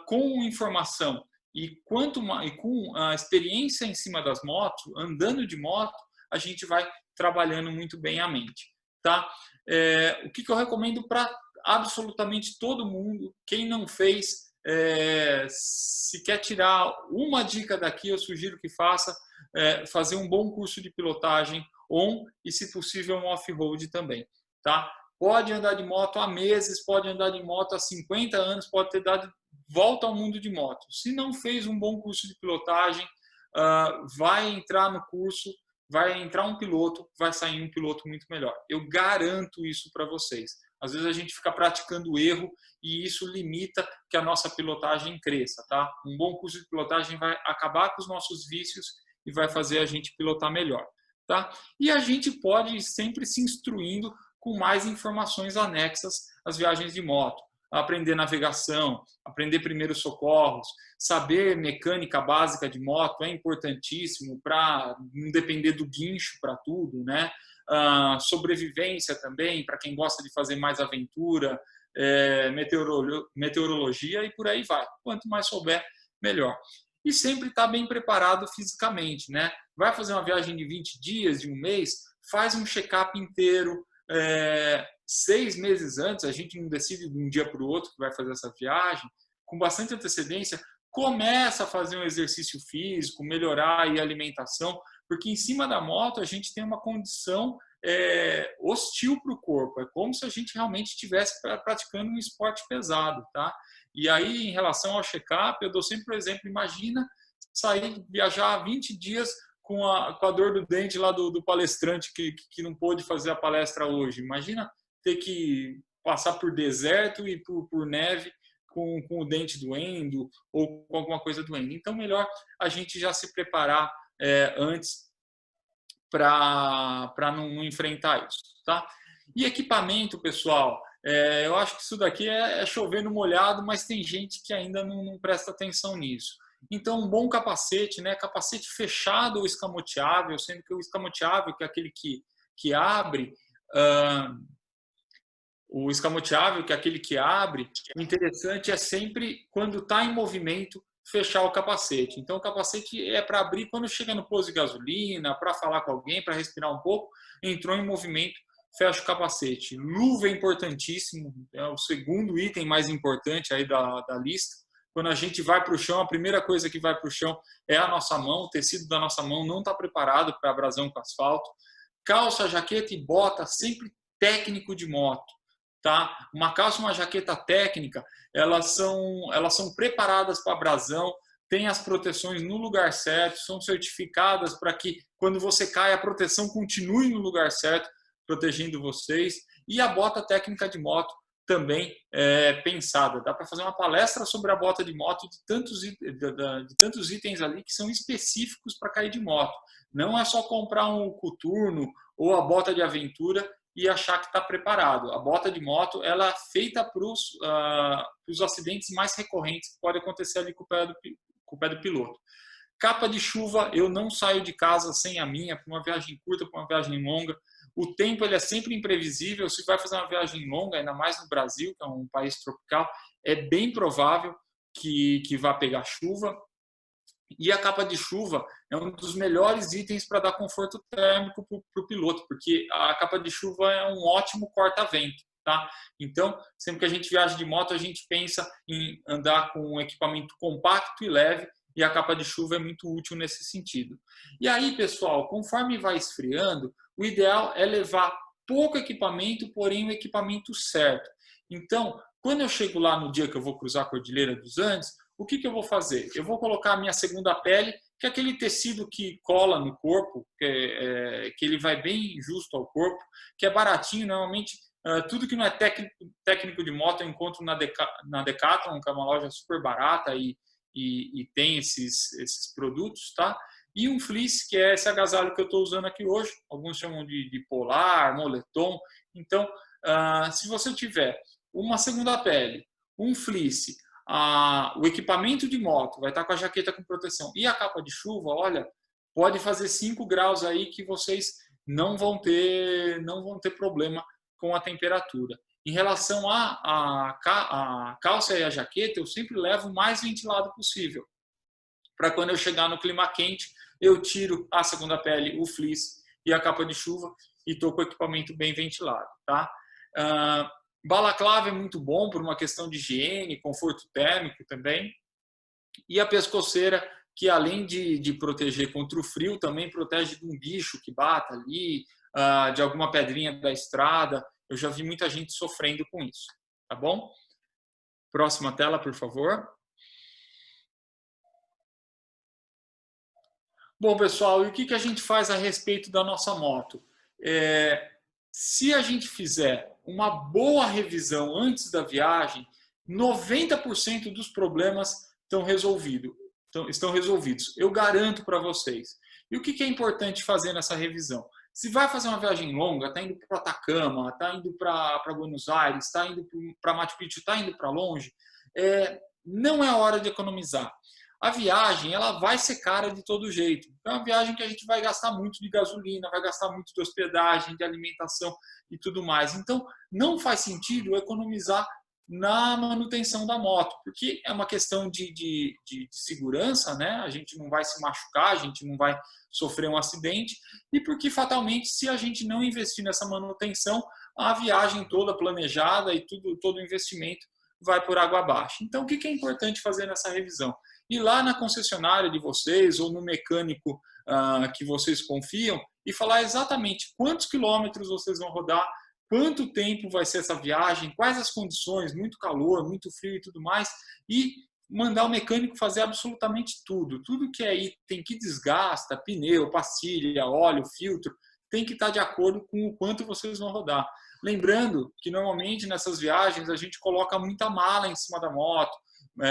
com informação e com a experiência em cima das motos, andando de moto, a gente vai trabalhando muito bem a mente. Tá? O que eu recomendo para absolutamente todo mundo, quem não fez, se quer tirar uma dica daqui, eu sugiro que faça, fazer um bom curso de pilotagem on e, se possível, um off-road também. Tá? Pode andar de moto há meses, pode andar de moto há 50 anos, pode ter dado volta ao mundo de moto. Se não fez um bom curso de pilotagem, vai entrar no curso, vai entrar um piloto, vai sair um piloto muito melhor. Eu garanto isso para vocês. Às vezes a gente fica praticando erro e isso limita que a nossa pilotagem cresça. Tá? Um bom curso de pilotagem vai acabar com os nossos vícios e vai fazer a gente pilotar melhor. Tá? E a gente pode ir sempre se instruindo com mais informações anexas às viagens de moto. Aprender navegação, aprender primeiros socorros, saber mecânica básica de moto é importantíssimo para não depender do guincho para tudo, né? Sobrevivência também, para quem gosta de fazer mais aventura, meteorologia e por aí vai. Quanto mais souber, melhor. E sempre estar bem preparado fisicamente, né? Vai fazer uma viagem de 20 dias, de um mês, faz um check-up inteiro. 6 meses antes, a gente não decide de um dia para o outro que vai fazer essa viagem, com bastante antecedência, começa a fazer um exercício físico, melhorar aí a alimentação, porque em cima da moto a gente tem uma condição hostil para o corpo, é como se a gente realmente estivesse praticando um esporte pesado, tá? E aí, em relação ao check-up, eu dou sempre o exemplo, imagina sair, viajar 20 dias com a dor do dente lá do palestrante que não pôde fazer a palestra hoje. Imagina ter que passar por deserto e por neve com o dente doendo ou com alguma coisa doendo. Então, melhor a gente já se preparar antes para não enfrentar isso. Tá? E equipamento, pessoal, eu acho que isso daqui é chover no molhado, mas tem gente que ainda não presta atenção nisso. Então, um bom capacete, né? Capacete fechado ou escamoteável, sendo que o escamoteável, que é aquele que abre, o escamoteável, que é aquele que abre, o interessante é sempre, quando está em movimento, fechar o capacete. Então, o capacete é para abrir quando chega no posto de gasolina, para falar com alguém, para respirar um pouco, entrou em movimento, fecha o capacete. Luva é importantíssimo, é o segundo item mais importante aí da lista. Quando a gente vai para o chão, a primeira coisa que vai para o chão é a nossa mão. O tecido da nossa mão não está preparado para abrasão com asfalto. Calça, jaqueta e bota, sempre técnico de moto. Tá? Uma calça e uma jaqueta técnica, elas são preparadas para abrasão, tem as proteções no lugar certo, são certificadas para que quando você cai, a proteção continue no lugar certo, protegendo vocês. E a bota técnica de moto também pensada. Dá para fazer uma palestra sobre a bota de moto de tantos itens ali que são específicos para cair de moto. Não é só comprar um coturno ou a bota de aventura e achar que está preparado. A bota de moto ela é feita para os acidentes mais recorrentes que podem acontecer ali com o pé do piloto. Capa de chuva, eu não saio de casa sem a minha, para uma viagem curta, para uma viagem longa. O tempo ele é sempre imprevisível. Se vai fazer uma viagem longa, ainda mais no Brasil, que é um país tropical, é bem provável que vá pegar chuva. E a capa de chuva é um dos melhores itens para dar conforto térmico para o piloto, porque a capa de chuva é um ótimo corta-vento. Tá? Então, sempre que a gente viaja de moto, a gente pensa em andar com um equipamento compacto e leve, e a capa de chuva é muito útil nesse sentido. E aí, pessoal, conforme vai esfriando, o ideal é levar pouco equipamento, porém o equipamento certo. Então, quando eu chego lá no dia que eu vou cruzar a Cordilheira dos Andes, o que eu vou fazer? Eu vou colocar a minha segunda pele, que é aquele tecido que cola no corpo, que ele vai bem justo ao corpo, que é baratinho, normalmente tudo que não é técnico de moto eu encontro na Decathlon, que é uma loja super barata e tem esses produtos, tá? E um fleece, que é esse agasalho que eu estou usando aqui hoje, alguns chamam de polar, moletom. Então, se você tiver uma segunda pele, um fleece, o equipamento de moto, vai estar com a jaqueta com proteção e a capa de chuva, olha, pode fazer 5 graus aí que vocês não vão ter problema com a temperatura. Em relação à calça e a jaqueta, eu sempre levo o mais ventilado possível. Para quando eu chegar no clima quente, eu tiro a segunda pele, o fleece e a capa de chuva e estou com o equipamento bem ventilado, tá? Balaclava é muito bom por uma questão de higiene, conforto térmico também. E a pescoceira, que além de proteger contra o frio, também protege de um bicho que bata ali, de alguma pedrinha da estrada. Eu já vi muita gente sofrendo com isso, tá bom? Próxima tela, por favor. Bom, pessoal, e o que a gente faz a respeito da nossa moto? Se a gente fizer uma boa revisão antes da viagem, 90% dos problemas estão resolvidos. Eu garanto para vocês. E o que é importante fazer nessa revisão? Se vai fazer uma viagem longa, está indo para Atacama, está indo para Buenos Aires, está indo para Machu Picchu, está indo para longe, não é hora de economizar. A viagem ela vai ser cara de todo jeito. É uma viagem que a gente vai gastar muito de gasolina, vai gastar muito de hospedagem, de alimentação e tudo mais. Então, não faz sentido economizar na manutenção da moto, porque é uma questão de segurança, né? A gente não vai se machucar, a gente não vai sofrer um acidente, e porque fatalmente, se a gente não investir nessa manutenção, a viagem toda planejada e todo o investimento vai por água abaixo. Então, o que é importante fazer nessa revisão? Ir lá na concessionária de vocês ou no mecânico que vocês confiam e falar exatamente quantos quilômetros vocês vão rodar, quanto tempo vai ser essa viagem, quais as condições, muito calor, muito frio e tudo mais, e mandar o mecânico fazer absolutamente tudo. Tudo que é item que desgasta, pneu, pastilha, óleo, filtro, tem que estar de acordo com o quanto vocês vão rodar. Lembrando que normalmente nessas viagens a gente coloca muita mala em cima da moto,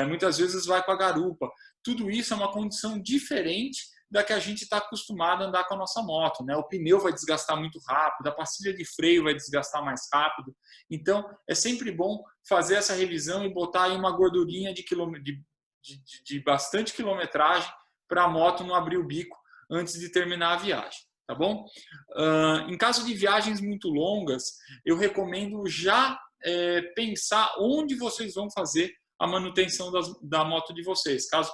muitas vezes vai com a garupa. Tudo isso é uma condição diferente da que a gente está acostumado a andar com a nossa moto, né? O pneu vai desgastar muito rápido, a pastilha de freio vai desgastar mais rápido. Então, é sempre bom fazer essa revisão e botar aí uma gordurinha de bastante quilometragem para a moto não abrir o bico antes de terminar a viagem, tá bom? Em caso de viagens muito longas, eu recomendo já pensar onde vocês vão fazer a manutenção da moto de vocês, caso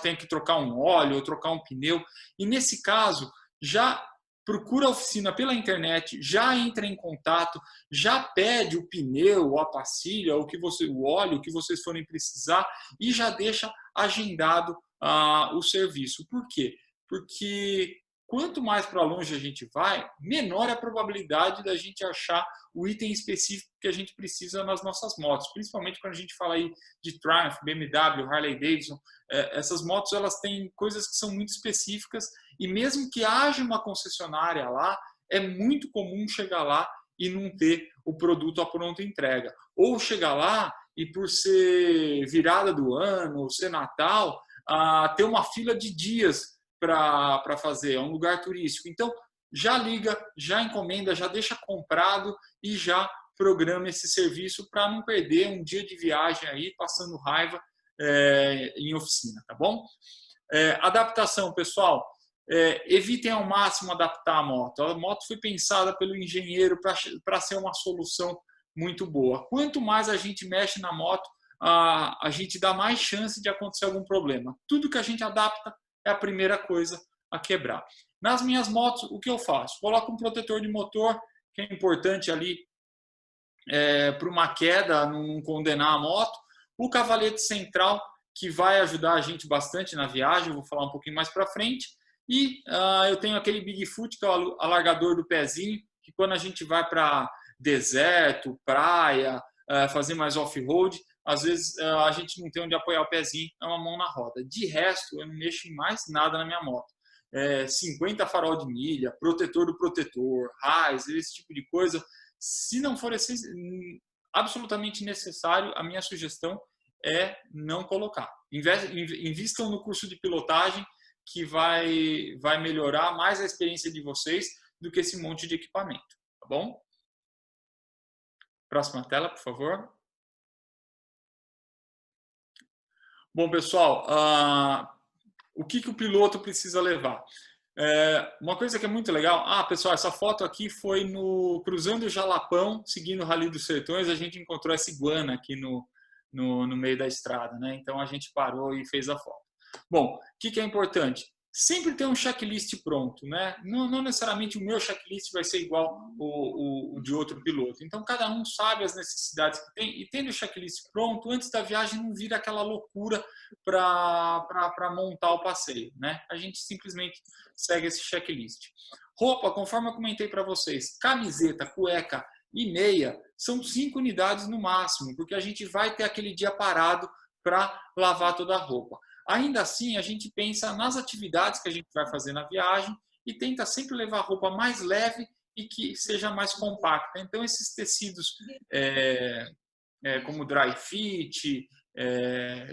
tenha que trocar um óleo ou trocar um pneu. E nesse caso, já procura a oficina pela internet, já entra em contato, já pede o pneu, a pastilha, o óleo que vocês forem precisar e já deixa agendado o serviço. Por quê? Porque quanto mais para longe a gente vai, menor é a probabilidade da gente achar o item específico que a gente precisa nas nossas motos. Principalmente quando a gente fala aí de Triumph, BMW, Harley Davidson. Essas motos elas têm coisas que são muito específicas e mesmo que haja uma concessionária lá, é muito comum chegar lá e não ter o produto à pronta entrega. Ou chegar lá e por ser virada do ano, ser Natal, ter uma fila de dias para fazer, é um lugar turístico. Então, já liga, já encomenda, já deixa comprado e já programa esse serviço para não perder um dia de viagem aí, passando raiva em oficina, tá bom? Adaptação, pessoal. Evitem ao máximo adaptar a moto. A moto foi pensada pelo engenheiro para ser uma solução muito boa. Quanto mais a gente mexe na moto, a gente dá mais chance de acontecer algum problema. Tudo que a gente adapta é a primeira coisa a quebrar. Nas minhas motos, o que eu faço? Coloco um protetor de motor, que é importante ali para uma queda, não condenar a moto. O cavalete central, que vai ajudar a gente bastante na viagem, eu vou falar um pouquinho mais para frente. E eu tenho aquele Bigfoot, que é o alargador do pezinho, que quando a gente vai para deserto, praia, fazer mais off-road, às vezes a gente não tem onde apoiar o pezinho, é uma mão na roda. De resto, eu não mexo em mais nada na minha moto. 50 farol de milha, protetor do protetor, raios, esse tipo de coisa. Se não for absolutamente necessário, a minha sugestão é não colocar. Invistam no curso de pilotagem, que vai melhorar mais a experiência de vocês do que esse monte de equipamento, tá bom? Próxima tela, por favor. Bom, pessoal, o que o piloto precisa levar? Uma coisa que é muito legal, pessoal, essa foto aqui foi cruzando o Jalapão, seguindo o Rally dos Sertões, a gente encontrou essa iguana aqui no meio da estrada, né? Então a gente parou e fez a foto. Bom, o que é importante? Sempre ter um checklist pronto, né? Não necessariamente o meu checklist vai ser igual o de outro piloto. Então, cada um sabe as necessidades que tem e tendo o checklist pronto, antes da viagem não vira aquela loucura para montar o passeio, né? A gente simplesmente segue esse checklist. Roupa, conforme eu comentei para vocês, camiseta, cueca e meia são 5 unidades no máximo, porque a gente vai ter aquele dia parado para lavar toda a roupa. Ainda assim, a gente pensa nas atividades que a gente vai fazer na viagem e tenta sempre levar roupa mais leve e que seja mais compacta. Então, esses tecidos como dry fit,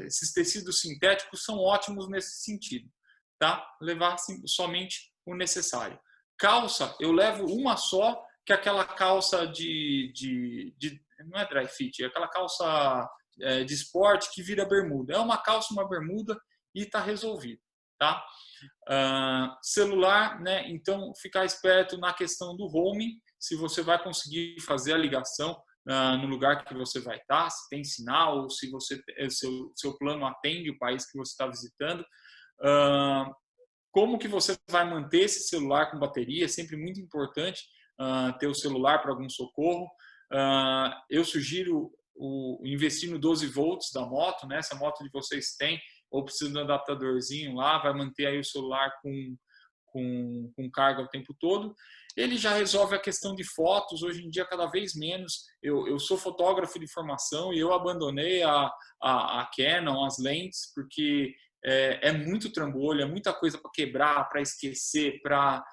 esses tecidos sintéticos são ótimos nesse sentido, tá? Levar somente o necessário. Calça, eu levo uma só, que é aquela calça não é dry fit, é aquela calça de esporte que vira bermuda. É uma calça, uma bermuda e está resolvido, tá? Celular, né? Então, ficar esperto na questão do roaming, se você vai conseguir fazer a ligação no lugar que você vai estar, se tem sinal, ou se seu plano atende o país que você está visitando. Como que você vai manter esse celular com bateria? É sempre muito importante ter o celular para algum socorro. Eu sugiro investir no 12 volts da moto, né? Se a moto de vocês tem, ou precisa de um adaptadorzinho lá, vai manter aí o celular com carga o tempo todo. Ele já resolve a questão de fotos, hoje em dia cada vez menos. Eu sou fotógrafo de formação e eu abandonei a Canon, as lentes, porque é muito trambolho, é muita coisa para quebrar, para esquecer, para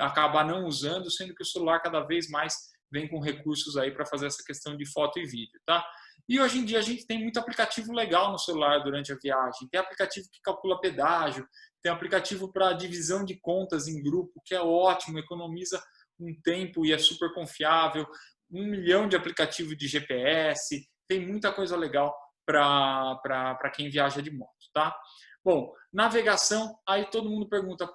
acabar não usando, sendo que o celular cada vez mais vem com recursos aí para fazer essa questão de foto e vídeo, tá? E hoje em dia a gente tem muito aplicativo legal no celular durante a viagem. Tem aplicativo que calcula pedágio, tem aplicativo para divisão de contas em grupo, que é ótimo, economiza um tempo e é super confiável. 1 milhão de aplicativos de GPS, tem muita coisa legal para quem viaja de moto, tá? Bom, navegação, aí todo mundo pergunta,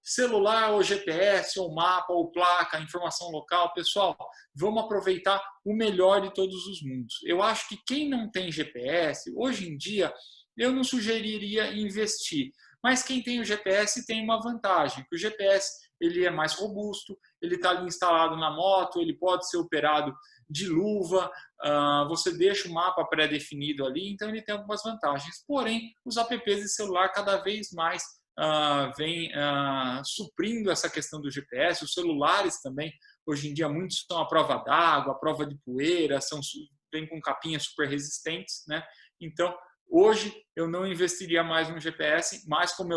celular ou GPS, ou mapa, ou placa, informação local. Pessoal, vamos aproveitar o melhor de todos os mundos. Eu acho que quem não tem GPS, hoje em dia, eu não sugeriria investir. Mas quem tem o GPS tem uma vantagem, que o GPS ele é mais robusto, ele está ali instalado na moto, ele pode ser operado de luva, você deixa o mapa pré-definido ali, então ele tem algumas vantagens. Porém, os apps de celular cada vez mais vêm suprindo essa questão do GPS. Os celulares também, hoje em dia, muitos são à prova d'água, à prova de poeira, vêm com capinhas super resistentes, né? Então, hoje eu não investiria mais no GPS, mas como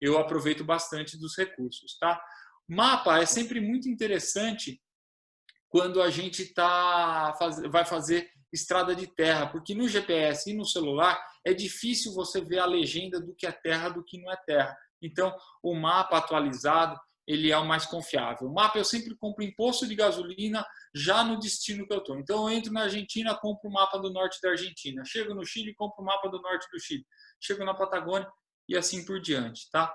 eu aproveito bastante dos recursos, tá? Mapa é sempre muito interessante quando a gente vai fazer estrada de terra, porque no GPS e no celular é difícil você ver a legenda do que é terra, do que não é terra. Então, o mapa atualizado, ele é o mais confiável. O mapa eu sempre compro em posto de gasolina já no destino que eu estou. Então, eu entro na Argentina, compro o mapa do norte da Argentina. Chego no Chile, compro o mapa do norte do Chile. Chego na Patagônia e assim por diante, tá?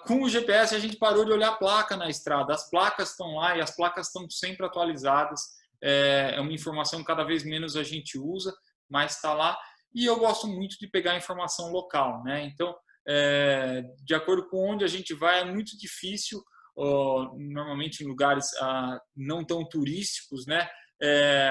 Com o GPS a gente parou de olhar a placa na estrada. As placas estão lá e as placas estão sempre atualizadas. É uma informação que cada vez menos a gente usa, mas está lá. E eu gosto muito de pegar informação local, né? Então, de acordo com onde a gente vai, é muito difícil, normalmente em lugares não tão turísticos, né?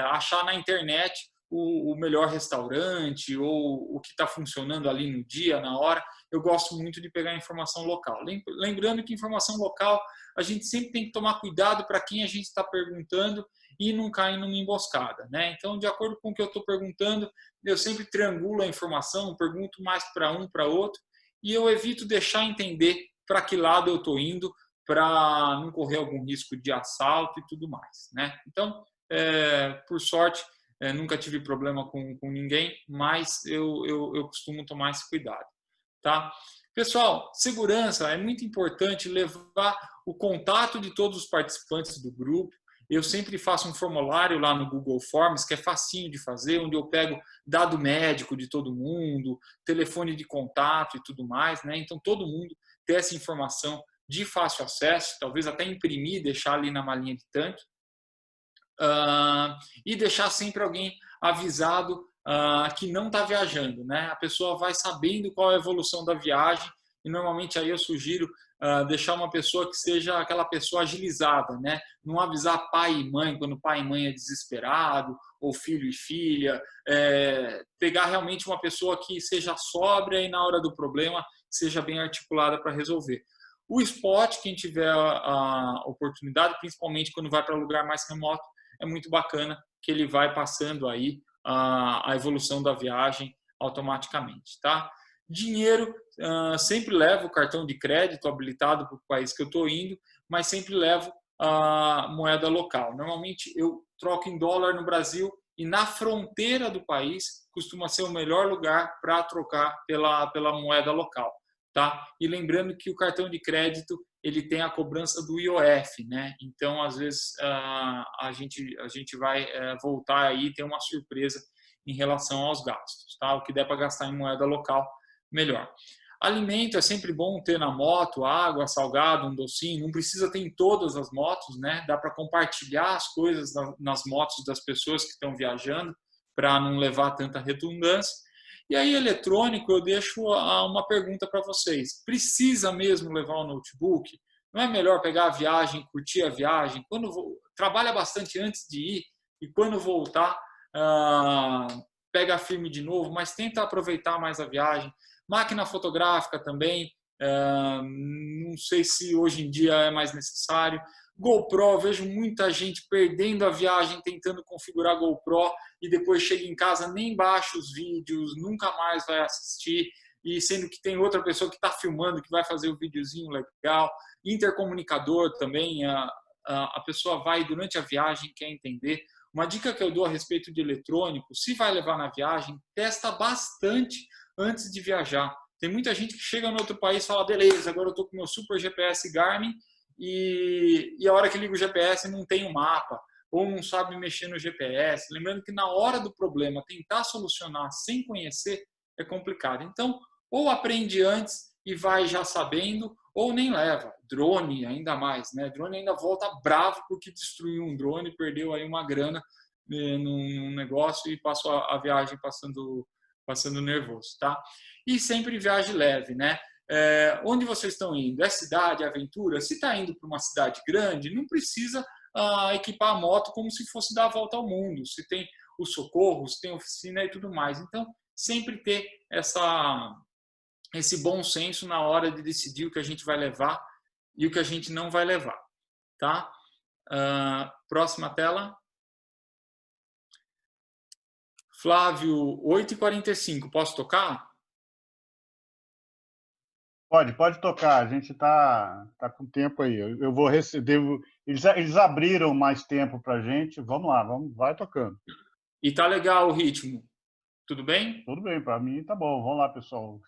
Achar na internet o melhor restaurante ou o que está funcionando ali no dia, na hora. eu gosto muito de pegar informação local. Lembrando que informação local, a gente sempre tem que tomar cuidado para quem a gente está perguntando e não cair numa emboscada, né? Então, de acordo com o que eu estou perguntando, eu sempre triangulo a informação, pergunto mais para um, para outro, e eu evito deixar entender para que lado eu estou indo, para não correr algum risco de assalto e tudo mais, né? Então, por sorte, nunca tive problema com ninguém, mas eu costumo tomar esse cuidado, tá? Pessoal, segurança é muito importante, levar o contato de todos os participantes do grupo. Eu sempre faço um formulário lá no Google Forms, que é facinho de fazer, onde eu pego dado médico de todo mundo, telefone de contato e tudo mais, né? Então, todo mundo ter essa informação de fácil acesso, talvez até imprimir, deixar ali na malinha de tanque, e deixar sempre alguém avisado que não está viajando, né? A pessoa vai sabendo qual é a evolução da viagem, e normalmente aí eu sugiro deixar uma pessoa que seja aquela pessoa agilizada, né? Não avisar pai e mãe quando pai e mãe é desesperado, ou filho e filha, pegar realmente uma pessoa que seja sóbria e na hora do problema seja bem articulada para resolver. O spot, quem tiver a oportunidade, principalmente quando vai para lugar mais remoto, é muito bacana que ele vai passando aí a evolução da viagem automaticamente, tá? Dinheiro, sempre levo o cartão de crédito habilitado para o país que eu estou indo, mas sempre levo a moeda local. Normalmente eu troco em dólar no Brasil e na fronteira do país costuma ser o melhor lugar para trocar pela moeda local, tá? E lembrando que o cartão de crédito ele tem a cobrança do IOF, né? Então, às vezes, a gente vai voltar aí e ter uma surpresa em relação aos gastos, tá? O que der para gastar em moeda local, melhor. Alimento é sempre bom ter na moto, água, salgado, um docinho, não precisa ter em todas as motos, né? Dá para compartilhar as coisas nas motos das pessoas que estão viajando, para não levar tanta redundância. E aí, eletrônico, eu deixo uma pergunta para vocês. Precisa mesmo levar um notebook? Não é melhor pegar a viagem, curtir a viagem? Trabalha bastante antes de ir e quando voltar, pega firme de novo, mas tenta aproveitar mais a viagem. Máquina fotográfica também, não sei se hoje em dia é mais necessário. GoPro, vejo muita gente perdendo a viagem tentando configurar GoPro e depois chega em casa, nem baixa os vídeos, nunca mais vai assistir, e sendo que tem outra pessoa que está filmando, que vai fazer o videozinho legal. Intercomunicador também, a pessoa vai durante a viagem, quer entender. Uma dica que eu dou a respeito de eletrônico, se vai levar na viagem, testa bastante antes de viajar. Tem muita gente que chega no outro país e fala, beleza, agora eu estou com meu super GPS Garmin, e a hora que liga o GPS não tem o mapa, ou não sabe mexer no GPS. Lembrando que na hora do problema, tentar solucionar sem conhecer é complicado. Então, ou aprende antes e vai já sabendo, ou nem leva. Drone ainda mais, né? Drone ainda volta bravo porque destruiu um drone, perdeu aí uma grana num negócio e passou a viagem passando nervoso, tá? E sempre viagem leve, né? Onde vocês estão indo? É cidade, é aventura? Se está indo para uma cidade grande, não precisa equipar a moto como se fosse dar a volta ao mundo. Se tem os socorros, tem oficina e tudo mais. Então, sempre ter esse bom senso na hora de decidir o que a gente vai levar e o que a gente não vai levar, tá? Próxima tela. Flávio, 8h45, posso tocar? Pode tocar, a gente tá com tempo aí. Eu vou receber. Eles abriram mais tempo para a gente. Vamos lá, vai tocando. E tá legal o ritmo. Tudo bem? Tudo bem, para mim tá bom. Vamos lá, pessoal.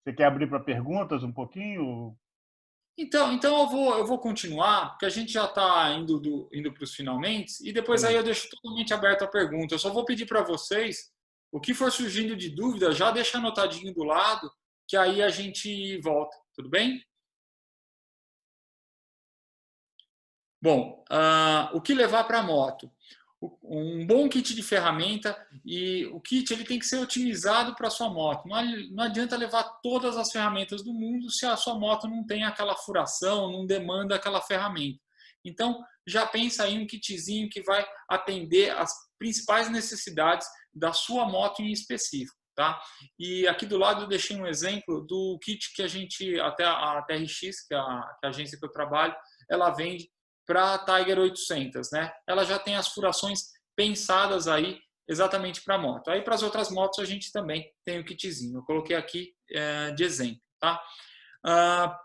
Você quer abrir para perguntas um pouquinho? Então eu vou continuar, porque a gente já está indo para os finalmente, e depois aí eu deixo totalmente aberto a pergunta. Eu só vou pedir para vocês, o que for surgindo de dúvida, já deixa anotadinho do lado, que aí a gente volta. Tudo bem? Bom, o que levar para a moto? Um bom kit de ferramenta, e o kit ele tem que ser otimizado para a sua moto. Não adianta levar todas as ferramentas do mundo se a sua moto não tem aquela furação, não demanda aquela ferramenta. Então, já pensa aí um kitzinho que vai atender as principais necessidades da sua moto em específico. tá? E aqui do lado eu deixei um exemplo do kit que a gente, até a TRX, que é a agência que eu trabalho, ela vende para Tiger 800, né? Ela já tem as furações pensadas aí exatamente para a moto. Aí para as outras motos a gente também tem o kitzinho. Eu coloquei aqui de exemplo, tá?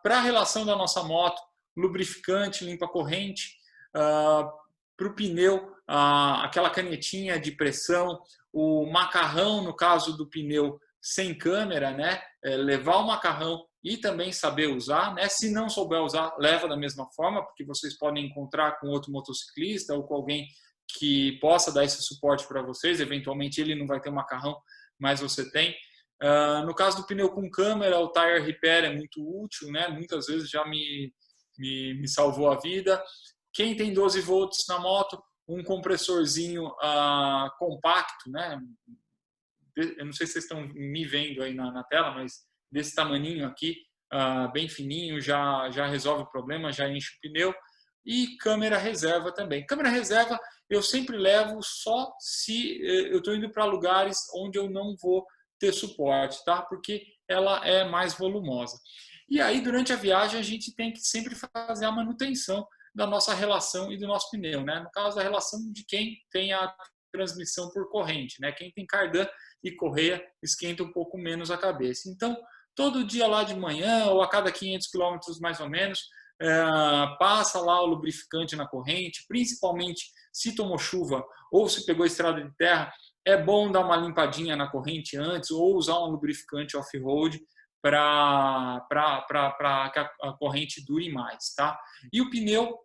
Para a relação da nossa moto, lubrificante, limpa-corrente, para o pneu, aquela canetinha de pressão, o macarrão, no caso do pneu sem câmera, né? Levar o macarrão e também saber usar, né? Se não souber usar, leva da mesma forma, porque vocês podem encontrar com outro motociclista ou com alguém que possa dar esse suporte para vocês. Eventualmente ele não vai ter um macarrão, mas você tem. No caso do pneu com câmera, o Tire Repair é muito útil, né? Muitas vezes já me salvou a vida. Quem tem 12 volts na moto, um compressorzinho compacto, né? Eu não sei se vocês estão me vendo aí na tela, mas desse tamaninho aqui, bem fininho, já resolve o problema, já enche o pneu. E câmera reserva também. Câmera reserva eu sempre levo só se eu estou indo para lugares onde eu não vou ter suporte, tá? Porque ela é mais volumosa. E aí, durante a viagem, a gente tem que sempre fazer a manutenção da nossa relação e do nosso pneu, né? No caso, a relação de quem tem a transmissão por corrente, né? Quem tem cardan e correia esquenta um pouco menos a cabeça. Então, todo dia lá de manhã ou a cada 500 quilômetros mais ou menos, passa lá o lubrificante na corrente, principalmente se tomou chuva ou se pegou estrada de terra, é bom dar uma limpadinha na corrente antes ou usar um lubrificante off-road para que a corrente dure mais, tá? E o pneu,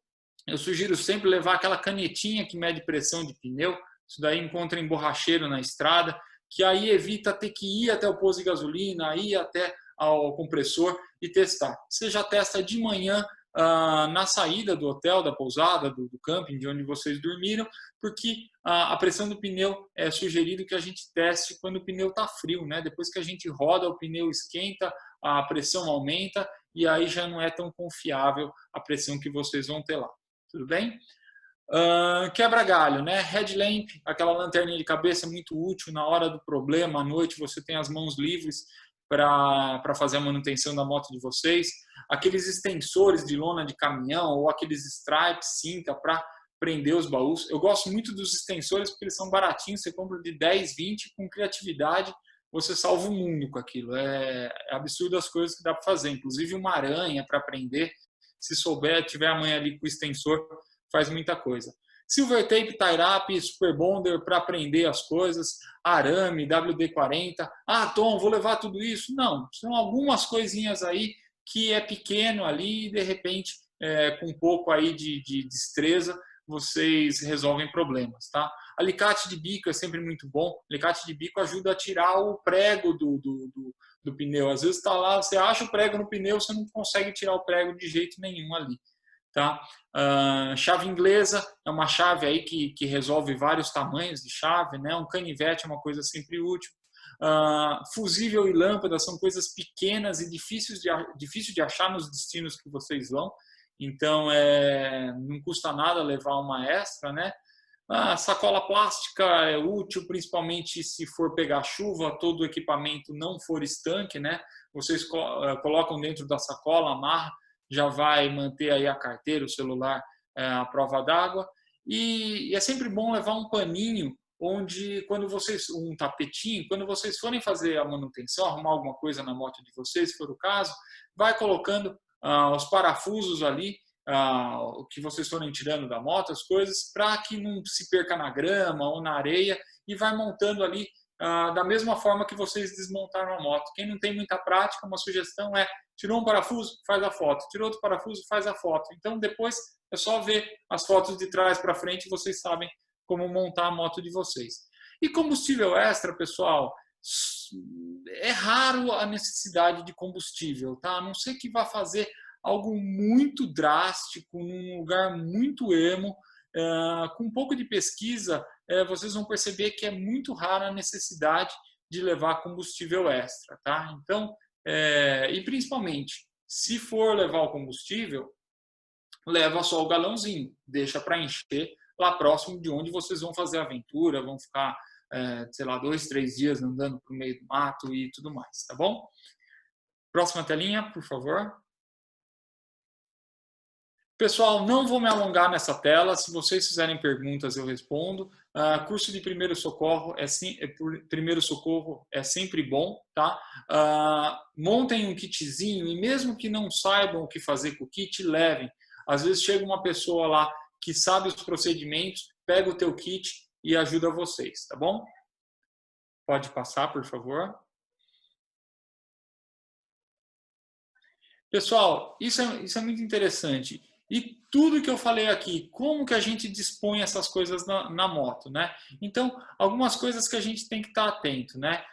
eu sugiro sempre levar aquela canetinha que mede pressão de pneu, isso daí encontra em borracheiro na estrada, que aí evita ter que ir até o posto de gasolina, ir até ao compressor e testar. Você já testa de manhã na saída do hotel, da pousada, do camping, de onde vocês dormiram, porque a pressão do pneu é sugerido que a gente teste quando o pneu está frio, né? Depois que a gente roda, o pneu esquenta, a pressão aumenta e aí já não é tão confiável a pressão que vocês vão ter lá. Tudo bem? Quebra-galho, né? Headlamp, aquela lanterninha de cabeça muito útil na hora do problema, à noite você tem as mãos livres para fazer a manutenção da moto de vocês. Aqueles extensores de lona de caminhão ou aqueles stripes, cinta para prender os baús. Eu gosto muito dos extensores porque eles são baratinhos, você compra de 10, 20, com criatividade você salva o mundo com aquilo. É absurdo as coisas que dá para fazer, inclusive uma aranha para prender, se souber, tiver a manha ali com o extensor, faz muita coisa. Silver Tape, Tie-Up, Super Bonder para prender as coisas, arame, WD-40. Tom, vou levar tudo isso? Não, são algumas coisinhas aí que é pequeno ali e de repente, com um pouco aí de destreza, vocês resolvem problemas, tá? Alicate de bico é sempre muito bom. Alicate de bico ajuda a tirar o prego do pneu. Às vezes está lá, você acha o prego no pneu, você não consegue tirar o prego de jeito nenhum ali. Tá? Chave inglesa é uma chave aí que resolve vários tamanhos de chave, né? Um canivete é uma coisa sempre útil. Fusível e lâmpada são coisas pequenas e difíceis de achar nos destinos que vocês vão, então não custa nada levar uma extra, né? Sacola plástica é útil, principalmente se for pegar chuva, todo o equipamento não for estanque, né? Vocês colocam dentro da sacola, amarra, já vai manter aí a carteira, o celular à prova d'água. E é sempre bom levar um paninho, onde um tapetinho, quando vocês forem fazer a manutenção, arrumar alguma coisa na moto de vocês, se for o caso, vai colocando os parafusos ali, o que vocês forem tirando da moto, as coisas, para que não se perca na grama ou na areia, e vai montando ali da mesma forma que vocês desmontaram a moto. Quem não tem muita prática, uma sugestão é: tirou um parafuso, faz a foto. Tirou outro parafuso, faz a foto. Então, depois é só ver as fotos de trás para frente e vocês sabem como montar a moto de vocês. E combustível extra, pessoal, é raro a necessidade de combustível, tá? A não ser que vá fazer algo muito drástico, num lugar muito emo, com um pouco de pesquisa, vocês vão perceber que é muito rara a necessidade de levar combustível extra, tá? Então, e principalmente, se for levar o combustível, leva só o galãozinho, deixa para encher lá próximo de onde vocês vão fazer a aventura, vão ficar sei lá, 2, 3 dias andando por meio do mato e tudo mais, tá bom? Próxima telinha, por favor. Pessoal, não vou me alongar nessa tela. Se vocês fizerem perguntas, eu respondo. Curso de primeiro socorro é sempre bom, tá? Montem um kitzinho e mesmo que não saibam o que fazer com o kit, levem. Às vezes chega uma pessoa lá que sabe os procedimentos, pega o teu kit e ajuda vocês, tá bom? Pode passar, por favor. Pessoal, isso é muito interessante. E tudo que eu falei aqui, como que a gente dispõe essas coisas na moto, né? Então, algumas coisas que a gente tem que estar atento, né?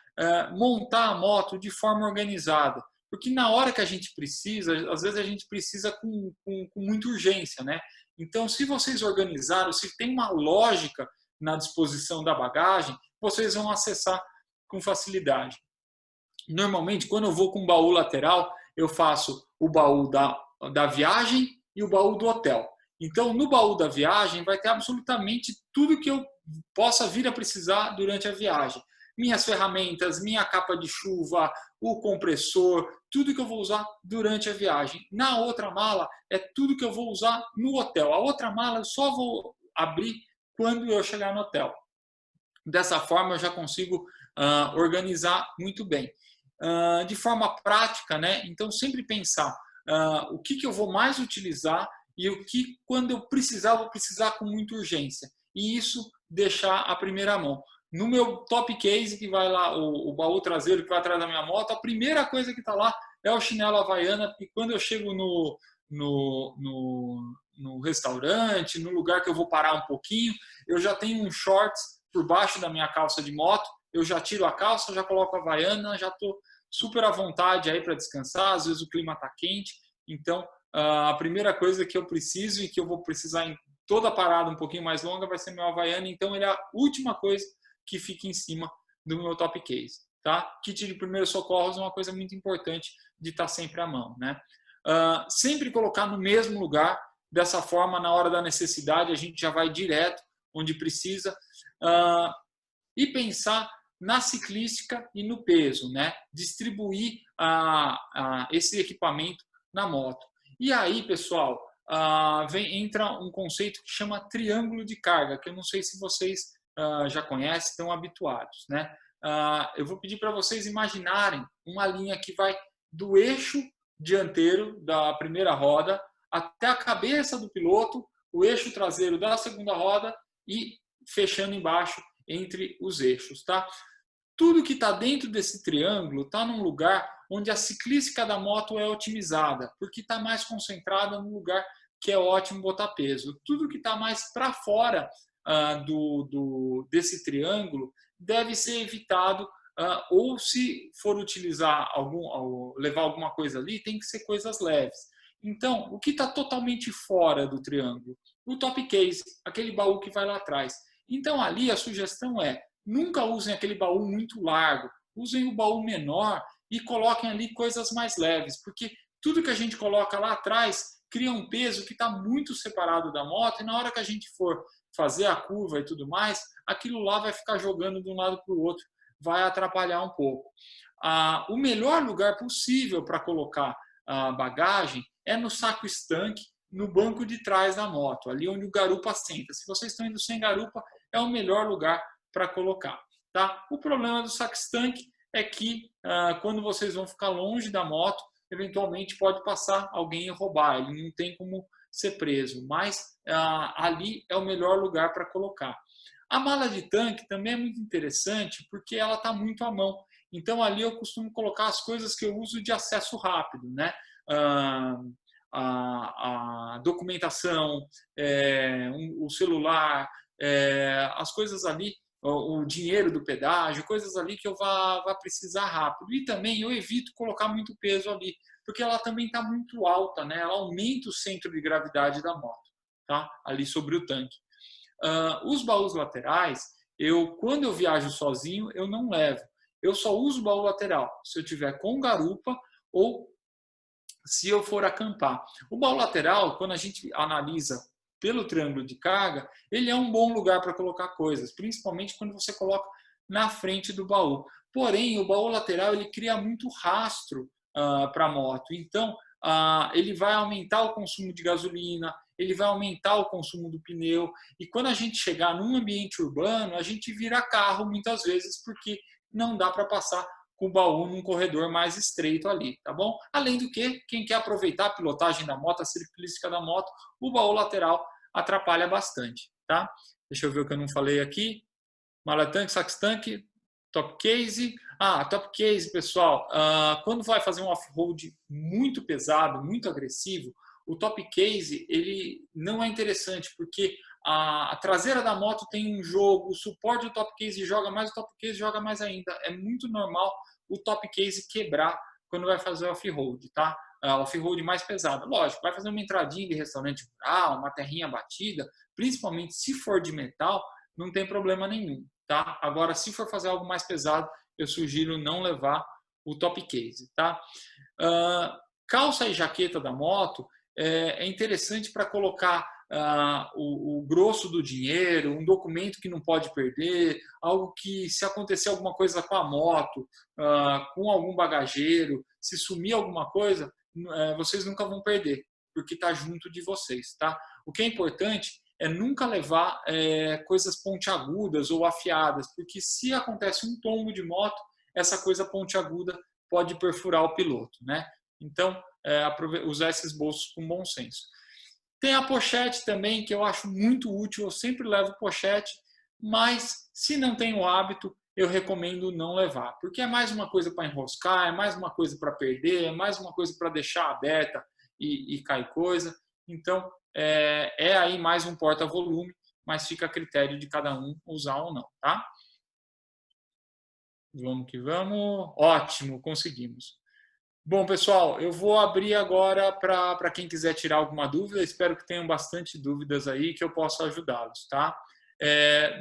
Montar a moto de forma organizada. Porque na hora que a gente precisa, às vezes a gente precisa com muita urgência, né? Então, se vocês organizaram, se tem uma lógica na disposição da bagagem, vocês vão acessar com facilidade. Normalmente, quando eu vou com baú lateral, eu faço o baú da viagem e o baú do hotel. Então, no baú da viagem vai ter absolutamente tudo que eu possa vir a precisar durante a viagem. Minhas ferramentas, minha capa de chuva, o compressor, tudo que eu vou usar durante a viagem. Na outra mala é tudo que eu vou usar no hotel. A outra mala eu só vou abrir quando eu chegar no hotel. Dessa forma eu já consigo organizar muito bem. De forma prática, né? Então sempre pensar o que eu vou mais utilizar e o que, quando eu precisar, vou precisar com muita urgência. E isso deixar a primeira mão. No meu top case, que vai lá, o baú traseiro que vai atrás da minha moto, a primeira coisa que está lá é o chinelo Havaiana, e quando eu chego no restaurante, no lugar que eu vou parar um pouquinho, eu já tenho um shorts por baixo da minha calça de moto, eu já tiro a calça, já coloco a Havaiana, já estou super à vontade aí para descansar, às vezes o clima está quente, então a primeira coisa que eu preciso e que eu vou precisar em toda parada um pouquinho mais longa vai ser meu Havaiana, então ele é a última coisa que fica em cima do meu top case, tá? Kit de primeiros socorros é uma coisa muito importante de estar sempre à mão, né? Sempre colocar no mesmo lugar, dessa forma na hora da necessidade a gente já vai direto onde precisa, e pensar na ciclística e no peso, né? Distribuir esse equipamento na moto. E aí, pessoal, entra um conceito que chama triângulo de carga, que eu não sei se vocês já conhecem, estão habituados, né? Eu vou pedir para vocês imaginarem uma linha que vai do eixo dianteiro da primeira roda até a cabeça do piloto, o eixo traseiro da segunda roda e fechando embaixo entre os eixos, tá? Tudo que está dentro desse triângulo está num lugar onde a ciclística da moto é otimizada, porque está mais concentrada num lugar que é ótimo botar peso. Tudo que está mais para fora desse triângulo deve ser evitado, ou se for utilizar levar alguma coisa ali, tem que ser coisas leves. Então, o que está totalmente fora do triângulo? O top case, aquele baú que vai lá atrás. Então, ali a sugestão é, nunca usem aquele baú muito largo, usem o baú menor e coloquem ali coisas mais leves, porque tudo que a gente coloca lá atrás cria um peso que está muito separado da moto e na hora que a gente for fazer a curva e tudo mais, aquilo lá vai ficar jogando de um lado para o outro, vai atrapalhar um pouco. O melhor lugar possível para colocar a bagagem é no saco estanque, no banco de trás da moto, ali onde o garupa senta. Se vocês estão indo sem garupa, é o melhor lugar para colocar. Tá? O problema do saco estanque é que quando vocês vão ficar longe da moto, eventualmente pode passar alguém e roubar, ele não tem como ser preso, mas ali é o melhor lugar para colocar. A mala de tanque também é muito interessante porque ela está muito à mão. Então ali eu costumo colocar as coisas que eu uso de acesso rápido, né? A documentação, o celular, as coisas ali, o dinheiro do pedágio, coisas ali que eu vá precisar rápido. E também eu evito colocar muito peso ali, porque ela também está muito alta, né? Ela aumenta o centro de gravidade da moto, tá? Ali sobre o tanque. Os baús laterais, quando eu viajo sozinho, eu não levo. Eu só uso o baú lateral se eu tiver com garupa ou se eu for acampar. O baú lateral, quando a gente analisa pelo triângulo de carga, ele é um bom lugar para colocar coisas, principalmente quando você coloca na frente do baú. Porém, o baú lateral ele cria muito rastro para a moto. Então, ele vai aumentar o consumo de gasolina, ele vai aumentar o consumo do pneu. E quando a gente chegar num ambiente urbano, a gente vira carro muitas vezes, porque não dá para passar com o baú num corredor mais estreito ali, tá bom? Além do que, quem quer aproveitar a pilotagem da moto, a ciclística da moto, o baú lateral atrapalha bastante, tá? Deixa eu ver o que eu não falei aqui. Mala tanque, sax tanque, top case. Top case, pessoal, quando vai fazer um off-road muito pesado, muito agressivo, o top case ele não é interessante, porque a traseira da moto tem um jogo, o suporte do top case joga mais, o top case joga mais ainda. É muito normal o top case quebrar quando vai fazer off-road, tá? Off-road mais pesado. Lógico, vai fazer uma entradinha de restaurante rural, uma terrinha batida, principalmente se for de metal, não tem problema nenhum, tá? Agora, se for fazer algo mais pesado, eu sugiro não levar o top case, tá? Calça e jaqueta da moto é interessante para colocar o grosso do dinheiro, um documento que não pode perder, algo que, se acontecer alguma coisa com a moto, com algum bagageiro, se sumir alguma coisa, vocês nunca vão perder, porque está junto de vocês, tá? O que é importante é nunca levar coisas pontiagudas ou afiadas, porque se acontece um tombo de moto, essa coisa pontiaguda pode perfurar o piloto, né? Então, usar esses bolsos com bom senso. Tem a pochete também, que eu acho muito útil, eu sempre levo pochete, mas se não tem o hábito, eu recomendo não levar, porque é mais uma coisa para enroscar, é mais uma coisa para perder, é mais uma coisa para deixar aberta e cair coisa. Então, é aí mais um porta-volume, mas fica a critério de cada um usar ou não, tá? Vamos que vamos. Ótimo, conseguimos. Bom, pessoal, eu vou abrir agora para quem quiser tirar alguma dúvida. Espero que tenham bastante dúvidas aí, que eu possa ajudá-los, tá?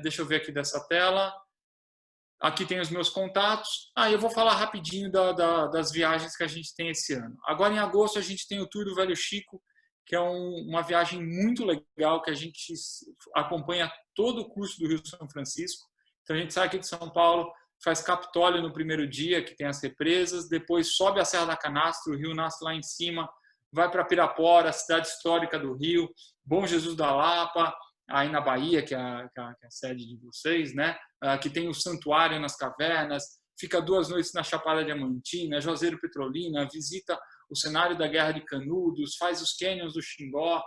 Deixa eu ver aqui dessa tela. Aqui tem os meus contatos. Eu vou falar rapidinho das viagens que a gente tem esse ano. Agora, em agosto, a gente tem o Tour do Velho Chico, que é uma viagem muito legal, que a gente acompanha todo o curso do Rio São Francisco. Então, a gente sai aqui de São Paulo, faz Capitólio no primeiro dia, que tem as represas, depois sobe a Serra da Canastra, o rio nasce lá em cima, vai para Pirapora, cidade histórica do Rio, Bom Jesus da Lapa, aí na Bahia, que é a sede de vocês, né? Que tem o Santuário nas Cavernas, fica 2 noites na Chapada Diamantina, Juazeiro Petrolina, visita o cenário da Guerra de Canudos, faz os cânions do Xingó,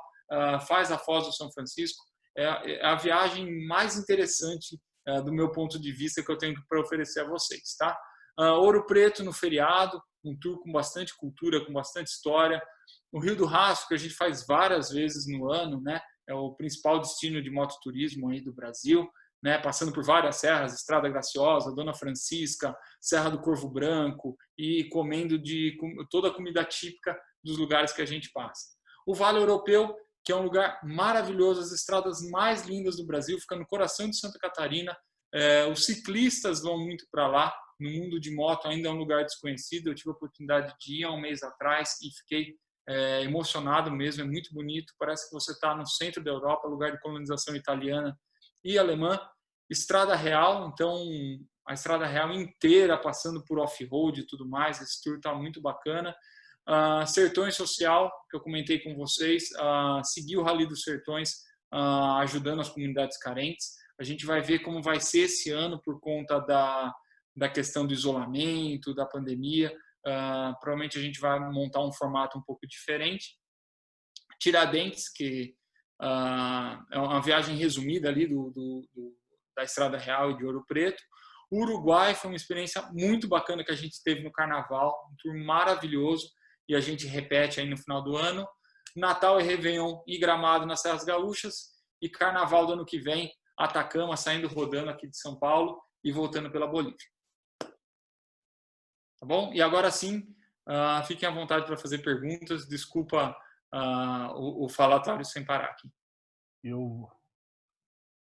faz a Foz do São Francisco. É a viagem mais interessante do meu ponto de vista que eu tenho para oferecer a vocês, tá? Ouro Preto no feriado, um tour com bastante cultura, com bastante história. O Rio do Rastro, que a gente faz várias vezes no ano, né? É o principal destino de mototurismo aí do Brasil, né? Passando por várias serras, Estrada Graciosa, Dona Francisca, Serra do Corvo Branco, e comendo toda a comida típica dos lugares que a gente passa. O Vale Europeu, que é um lugar maravilhoso, as estradas mais lindas do Brasil, fica no coração de Santa Catarina. Os ciclistas vão muito para lá, no mundo de moto ainda é um lugar desconhecido. Eu tive a oportunidade de ir há um mês atrás e fiquei emocionado mesmo, é muito bonito, parece que você está no centro da Europa, lugar de colonização italiana e alemã. Estrada Real, então a Estrada Real inteira passando por off-road e tudo mais, esse tour está muito bacana. Sertões Social, que eu comentei com vocês, seguir o Rally dos Sertões, ajudando as comunidades carentes. A gente vai ver como vai ser esse ano por conta da questão do isolamento, da pandemia. Provavelmente a gente vai montar um formato um pouco diferente. Tiradentes, que é uma viagem resumida ali da Estrada Real e de Ouro Preto. O Uruguai foi uma experiência muito bacana que a gente teve no Carnaval, um tour maravilhoso, e a gente repete aí no final do ano. Natal e Réveillon e Gramado nas Serras Gaúchas, e Carnaval do ano que vem, Atacama, saindo rodando aqui de São Paulo e voltando pela Bolívia. Tá bom? E agora sim, fiquem à vontade para fazer perguntas. Desculpa o falatório sem parar aqui.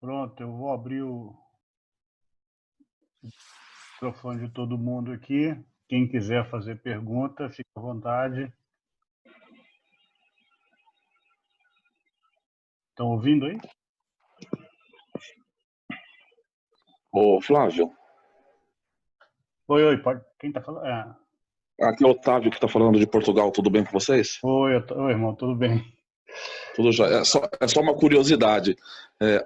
Pronto, eu vou abrir o microfone de todo mundo aqui. Quem quiser fazer pergunta, fique à vontade. Estão ouvindo aí? Ô, Flávio, Oi, oi, pode. Quem está falando? Aqui é o Otávio que está falando de Portugal. Tudo bem com vocês? Oi, irmão, tudo bem? Tudo já. É só uma curiosidade.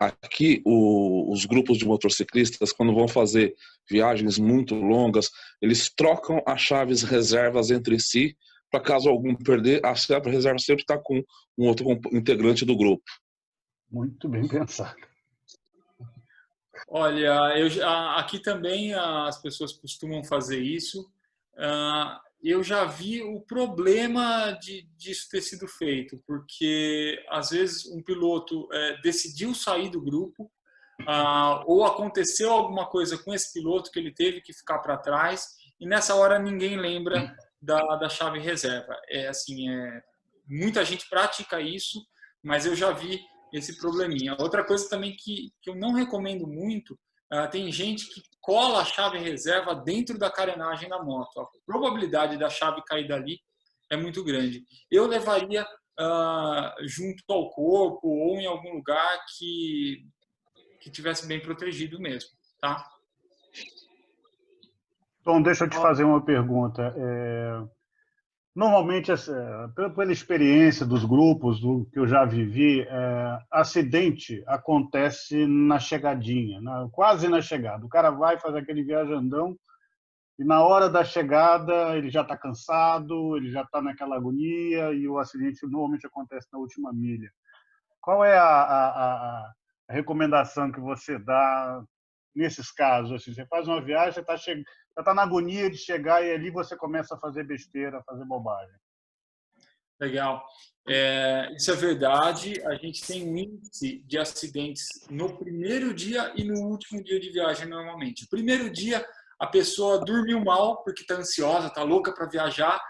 Aqui, os grupos de motociclistas, quando vão fazer viagens muito longas, eles trocam as chaves reservas entre si, para caso algum perder, a chave reserva sempre está com um outro integrante do grupo. Muito bem pensado. Olha, aqui também as pessoas costumam fazer isso. Eu já vi o problema disso ter sido feito, porque às vezes um piloto decidiu sair do grupo, ou aconteceu alguma coisa com esse piloto que ele teve que ficar para trás, e nessa hora ninguém lembra da chave reserva. Muita gente pratica isso, mas eu já vi esse probleminha. Outra coisa também que eu não recomendo muito, tem gente que cola a chave reserva dentro da carenagem da moto. A probabilidade da chave cair dali é muito grande. Eu levaria junto ao corpo ou em algum lugar que tivesse bem protegido mesmo, tá? Então, deixa eu te fazer uma pergunta. Normalmente, pela experiência dos grupos, do que eu já vivi, acidente acontece na chegadinha, quase na chegada. O cara vai fazer aquele viajandão e na hora da chegada ele já está cansado, ele já está naquela agonia e o acidente normalmente acontece na última milha. Qual é a recomendação que você dá nesses casos? Assim, você faz uma viagem, você está na agonia de chegar e ali você começa a fazer besteira, a fazer bobagem. Legal. Isso é verdade. A gente tem um índice de acidentes no primeiro dia e no último dia de viagem, normalmente. O primeiro dia, a pessoa dormiu mal, porque está ansiosa, está louca para viajar,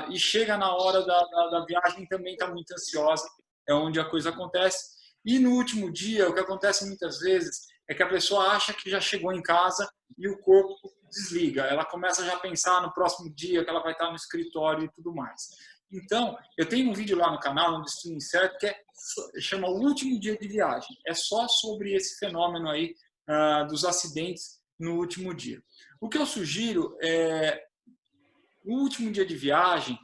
e chega na hora da viagem também está muito ansiosa, é onde a coisa acontece. E no último dia, o que acontece muitas vezes é que a pessoa acha que já chegou em casa e o corpo desliga. Ela começa já a pensar no próximo dia, que ela vai estar no escritório e tudo mais. Então, eu tenho um vídeo lá no canal, no Destino Incerto, que chama O Último Dia de Viagem. É só sobre esse fenômeno aí dos acidentes no último dia. O que eu sugiro é, no último dia de viagem,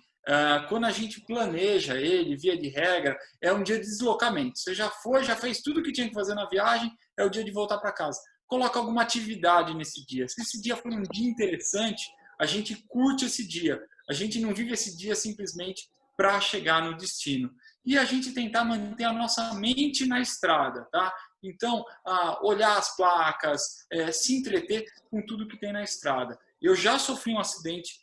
quando a gente planeja ele, via de regra, é um dia de deslocamento. Você já foi, já fez tudo que tinha que fazer na viagem, é o dia de voltar para casa. Coloca alguma atividade nesse dia. Se esse dia for um dia interessante, a gente curte esse dia. A gente não vive esse dia simplesmente para chegar no destino. E a gente tentar manter a nossa mente na estrada, tá? Então, olhar as placas, se entreter com tudo que tem na estrada. Eu já sofri um acidente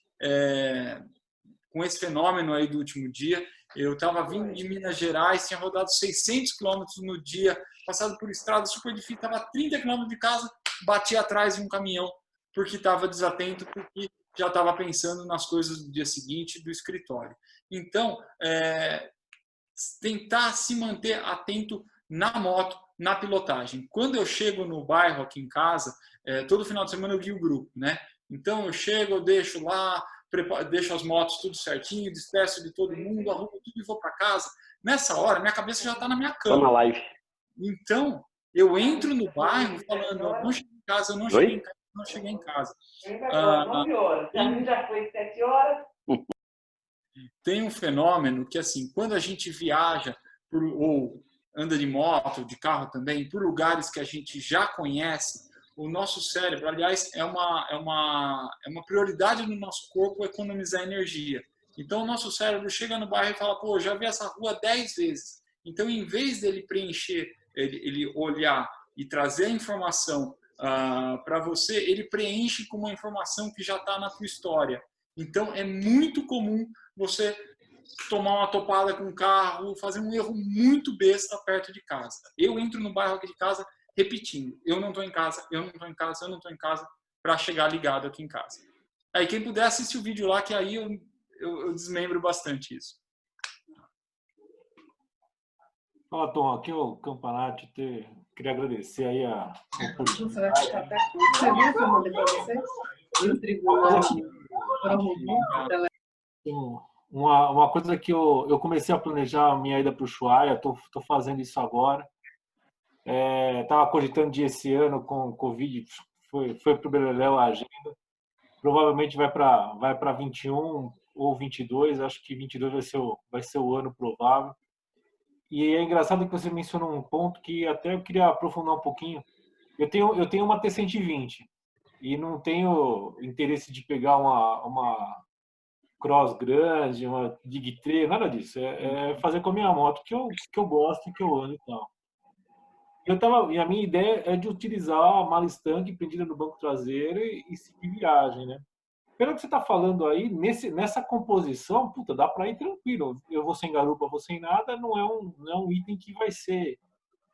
com esse fenômeno aí do último dia. Eu estava vindo de Minas Gerais, tinha rodado 600 quilômetros no dia, passado por estrada super difícil, estava a 30 quilômetros de casa, bati atrás de um caminhão, porque estava desatento, porque já estava pensando nas coisas do dia seguinte do escritório. Então, tentar se manter atento na moto, na pilotagem. Quando eu chego no bairro aqui em casa, todo final de semana eu guio o grupo, né? Então eu chego, eu deixo lá, deixo as motos tudo certinho, despeço de todo mundo, arrumo tudo e vou para casa. Nessa hora, minha cabeça já está na minha cama. Tô na live. Então, eu entro no bairro falando, eu não cheguei em casa, eu não cheguei em casa, eu não cheguei em casa. 9 horas. Já foi 7 horas. Tem um fenômeno que, assim, quando a gente viaja ou anda de moto, de carro também, por lugares que a gente já conhece, o nosso cérebro, aliás, é uma prioridade no nosso corpo economizar energia. Então, o nosso cérebro chega no bairro e fala, pô, já vi essa rua 10 vezes. Então, em vez dele preencher, ele olhar e trazer a informação para você, ele preenche com uma informação que já está na tua história. Então, é muito comum você tomar uma topada com o carro, fazer um erro muito besta perto de casa. Eu entro no bairro aqui de casa repetindo, eu não estou em casa, eu não estou em casa, eu não estou em casa, para chegar ligado aqui em casa. Aí quem puder assistir o vídeo lá, que aí eu desmembro bastante isso. Fala, Tom, aqui é o Campanati. Queria agradecer aí a oportunidade. Você viu que eu mandei para você? O tribunal Uma coisa que eu comecei a planejar a minha ida para o Ushuaia, estou fazendo isso agora. Estava cogitando de ir esse ano com o Covid, foi para o Beleléu a agenda. provavelmente vai para 21 ou 22, acho que 22 vai ser o ano provável. E é engraçado que você mencionou um ponto que até eu queria aprofundar um pouquinho. Eu tenho uma T120 e não tenho interesse de pegar uma cross grande, uma dig trail, nada disso. É fazer com a minha moto que eu gosto e que eu ando e tal. E a minha ideia é de utilizar a mala estanque prendida no banco traseiro e seguir viagem, né? Pelo que você está falando aí, nessa composição, puta, dá para ir tranquilo. Eu vou sem garupa, vou sem nada, não é um item que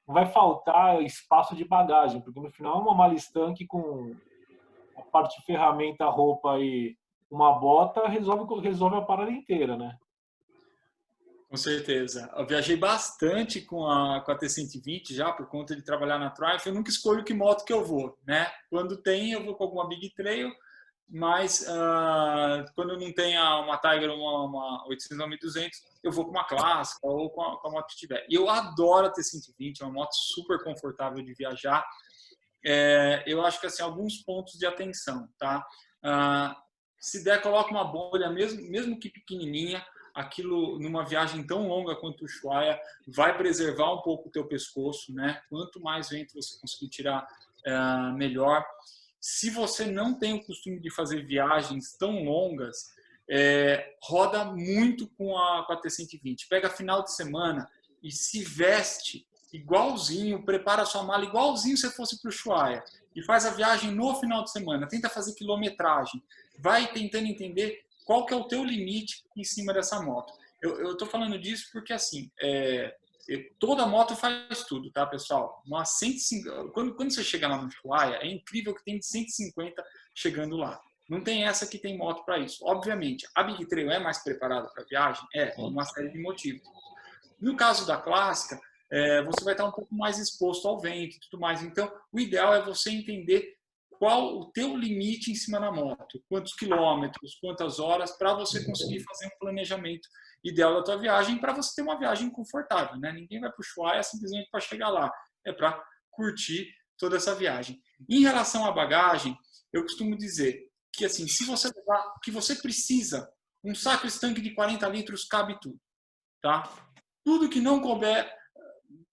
não vai faltar espaço de bagagem, porque no final é uma mala estanque com a parte de ferramenta, roupa e uma bota resolve a parada inteira, né? Com certeza. Eu viajei bastante com a T120 já, por conta de trabalhar na Triumph. Eu nunca escolho que moto que eu vou, né? Quando tem, eu vou com alguma Big Trail, mas quando não tem uma Tiger, uma 800 ou 1200, eu vou com uma clássica ou com a moto que tiver. E eu adoro a T120, é uma moto super confortável de viajar. Eu acho que assim, alguns pontos de atenção, tá? Se der, coloca uma bolha, mesmo que pequenininha. Aquilo, numa viagem tão longa quanto o Ushuaia, vai preservar um pouco o teu pescoço, né? Quanto mais vento você conseguir tirar, melhor. Se você não tem o costume de fazer viagens tão longas, roda muito com a T120. Pega final de semana e se veste igualzinho, prepara a sua mala igualzinho se você fosse para o Ushuaia e faz a viagem no final de semana. Tenta fazer quilometragem. Vai tentando entender qual que é o teu limite em cima dessa moto. Eu estou falando disso porque, assim, toda moto faz tudo, tá, pessoal? Uma 150, quando você chega lá no Ushuaia, é incrível que tem de 150 chegando lá. Não tem essa que tem moto para isso. Obviamente, a Big Trail é mais preparada para viagem? Por uma série de motivos. No caso da clássica, você vai estar um pouco mais exposto ao vento e tudo mais. Então, o ideal é você entender qual o teu limite em cima da moto, quantos quilômetros, quantas horas, para você conseguir fazer um planejamento ideal da tua viagem, para você ter uma viagem confortável, né? Ninguém vai para o Ushuaia simplesmente para chegar lá, é para curtir toda essa viagem. Em relação à bagagem, eu costumo dizer que, assim, se você levar o que você precisa, um saco estanque de 40 litros cabe tudo, tá? Tudo que não couber,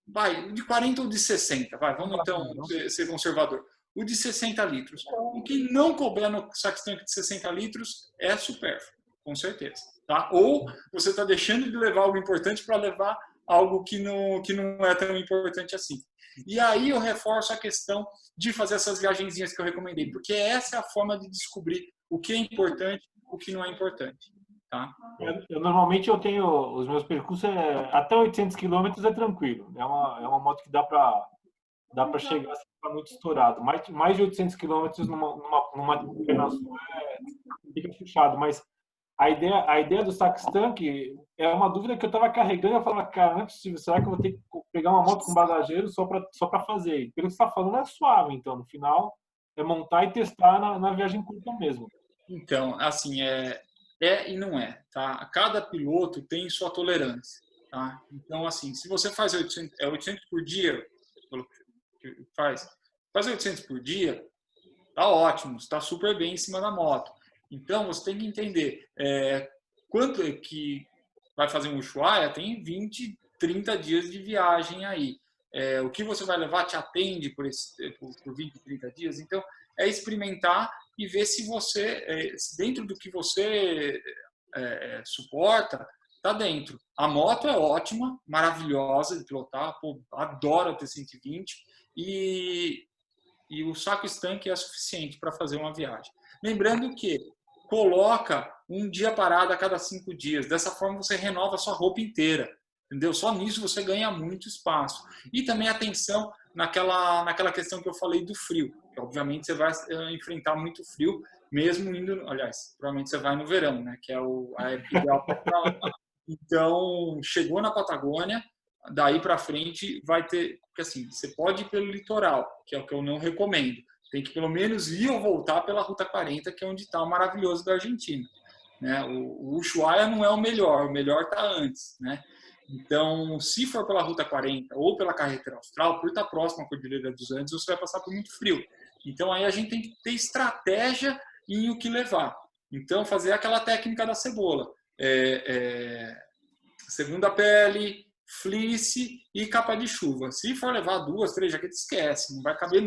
vai, de 40 ou de 60, vai, vamos então ser conservador. O de 60 litros. O que não couber no saco estanque de 60 litros é supérfluo, com certeza. Tá? Ou você está deixando de levar algo importante para levar algo que não é tão importante assim. E aí eu reforço a questão de fazer essas viagenzinhas que eu recomendei, porque essa é a forma de descobrir o que é importante e o que não é importante. Tá? Normalmente eu tenho os meus percursos até 800 km é tranquilo. É uma moto que dá para chegar assim, muito estourado. Mais de 800 km numa perna só fica puxado. Mas a ideia do saco estanque é uma dúvida que eu estava carregando. Eu falava, cara, não é possível. Será que eu vou ter que pegar uma moto com bagageiro só para fazer? Pelo que você está falando, é suave. Então, no final, é montar e testar na viagem curta mesmo. Então, assim, e não é. Tá? Cada piloto tem sua tolerância. Tá? Então, assim, se você faz 800 por dia, faz 800 por dia, tá ótimo, está super bem em cima da moto. Então, você tem que entender quanto é que vai fazer um Ushuaia, tem 20, 30 dias de viagem aí. O que você vai levar te atende por 20, 30 dias. Então, é experimentar e ver se você, dentro do que você suporta, tá dentro. A moto é ótima, maravilhosa de pilotar, pô, adoro a T120 e o saco estanque é suficiente para fazer uma viagem. Lembrando que coloca um dia parado a cada 5 dias. Dessa forma você renova a sua roupa inteira. Entendeu? Só nisso você ganha muito espaço. E também atenção naquela questão que eu falei do frio. Que, obviamente você vai enfrentar muito frio, mesmo indo... Aliás, provavelmente você vai no verão, né? Que é a época ideal para lá. Então, chegou na Patagônia, daí para frente vai ter... Porque assim, você pode ir pelo litoral, que é o que eu não recomendo. Tem que pelo menos ir ou voltar pela Ruta 40, que é onde está o maravilhoso da Argentina. Né? O Ushuaia não é o melhor está antes. Né? Então, se for pela Ruta 40 ou pela Carretera Austral, por estar próximo à Cordilheira dos Andes, você vai passar por muito frio. Então, aí a gente tem que ter estratégia em o que levar. Então, fazer aquela técnica da cebola. Segunda pele, fleece e capa de chuva. Se for levar 2, 3 jaquetas, esquece. Não vai caber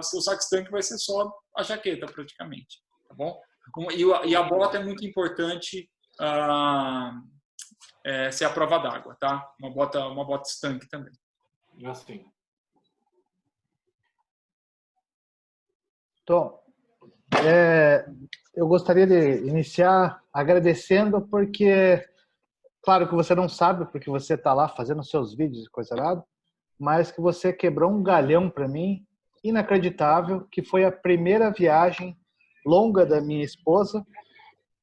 seu saco estanque, vai ser só a jaqueta, praticamente. Tá bom? E a bota é muito importante ser a prova d'água, tá? Uma bota estanque também. Assim. Tom, eu gostaria de iniciar agradecendo porque, claro que você não sabe, porque você está lá fazendo seus vídeos e coisa nada, mas que você quebrou um galhão para mim, inacreditável, que foi a primeira viagem longa da minha esposa,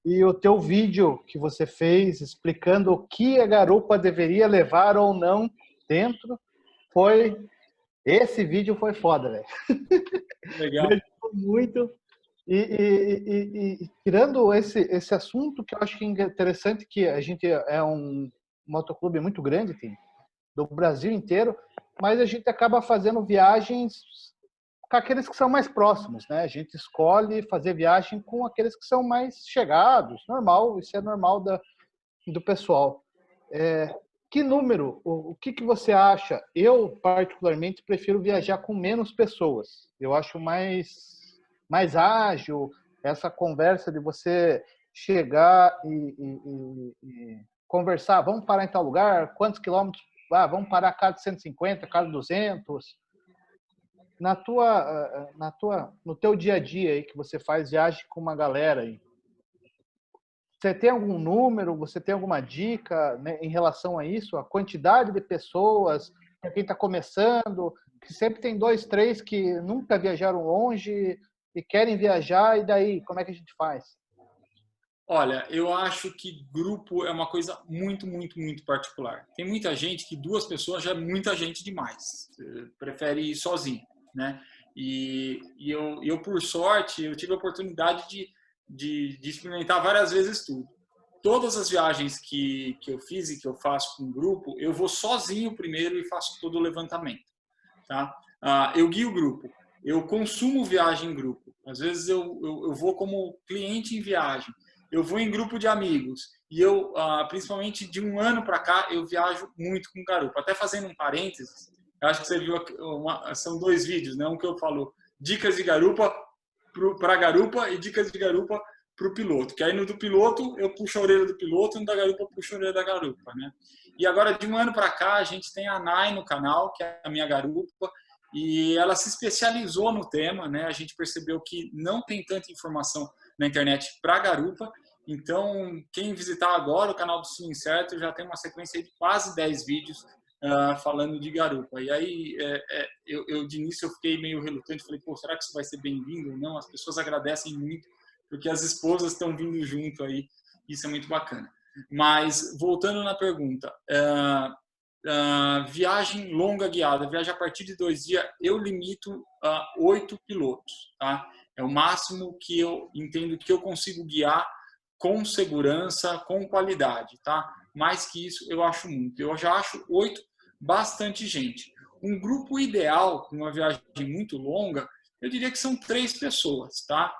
e o teu vídeo que você fez explicando o que a garupa deveria levar ou não dentro, esse vídeo foi foda, velho. Legal. Me ajudou muito. E tirando esse assunto, que eu acho que é interessante, que a gente é um motoclube muito grande, tem, do Brasil inteiro, mas a gente acaba fazendo viagens com aqueles que são mais próximos, né? A gente escolhe fazer viagem com aqueles que são mais chegados, normal, isso é normal do pessoal. Que número, o que você acha? Eu, particularmente, prefiro viajar com menos pessoas. Eu acho mais ágil essa conversa de você chegar e conversar. Vamos parar em tal lugar? Quantos quilômetros? Vamos parar a cada 150, cada 200. No teu dia a dia aí que você faz viagem com uma galera aí, você tem algum número, você tem alguma dica, né, em relação a isso? A quantidade de pessoas, para quem está começando, que sempre tem 2, 3 que nunca viajaram longe e querem viajar, e daí, como é que a gente faz? Olha, eu acho que grupo é uma coisa muito, muito, muito particular. Tem muita gente que 2 pessoas já é muita gente demais. Prefere ir sozinho, né? E eu, por sorte, eu tive a oportunidade de experimentar várias vezes tudo. Todas as viagens que eu fiz e que eu faço com grupo, eu vou sozinho primeiro e faço todo o levantamento. Tá? Eu guio o grupo, eu consumo viagem em grupo. Às vezes eu vou como cliente em viagem, eu vou em grupo de amigos. E eu, principalmente de um ano para cá, eu viajo muito com garupa. Até fazendo um parênteses, eu acho que você viu, são 2 vídeos, né? Um que eu falo dicas de garupa para a garupa e dicas de garupa para o piloto. Que aí no do piloto eu puxo a orelha do piloto e no da garupa eu puxo a orelha da garupa, né? E agora de um ano para cá a gente tem a Nai no canal, que é a minha garupa, e ela se especializou no tema, né? A gente percebeu que não tem tanta informação na internet para garupa. Então, quem visitar agora o canal do Sul Incerto já tem uma sequência de quase 10 vídeos falando de garupa. E aí, eu de início eu fiquei meio relutante, falei, pô, será que isso vai ser bem-vindo ou não? As pessoas agradecem muito, porque as esposas estão vindo junto aí, isso é muito bacana. Mas, voltando na pergunta, viagem longa guiada, viagem a partir de 2 dias, eu limito a 8 pilotos, tá? É o máximo que eu entendo que eu consigo guiar com segurança, com qualidade, tá? Mais que isso, eu acho muito. Eu já acho 8 bastante gente. Um grupo ideal, uma viagem muito longa, eu diria que são 3 pessoas, tá?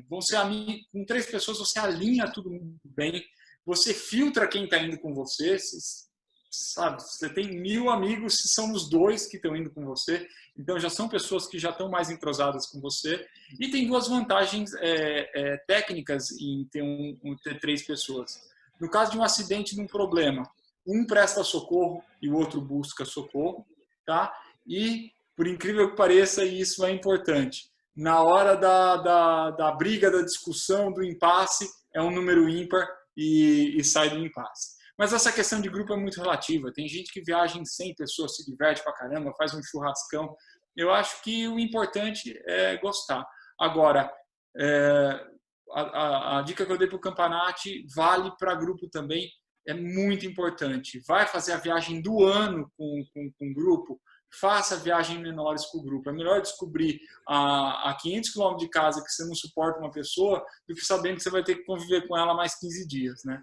Com 3 pessoas você alinha tudo muito bem, você filtra quem está indo com você, sabe? Você tem 1000 amigos, se são os 2 que estão indo com você, então já são pessoas que já estão mais entrosadas com você. E tem 2 vantagens técnicas em ter 3 pessoas. No caso de um acidente, de um problema, um presta socorro e o outro busca socorro, tá? E, por incrível que pareça, e isso é importante, na hora da briga, da discussão, do impasse, é um número ímpar e sai do impasse. Mas essa questão de grupo é muito relativa. Tem gente que viaja em 100 pessoas, se diverte pra caramba, faz um churrascão. Eu acho que o importante é gostar. Agora, a dica que eu dei para o Campanati vale para grupo também, é muito importante. Vai fazer a viagem do ano com o grupo, faça viagens menores com o grupo. É melhor descobrir a 500 km de casa que você não suporta uma pessoa do que sabendo que você vai ter que conviver com ela mais 15 dias, né?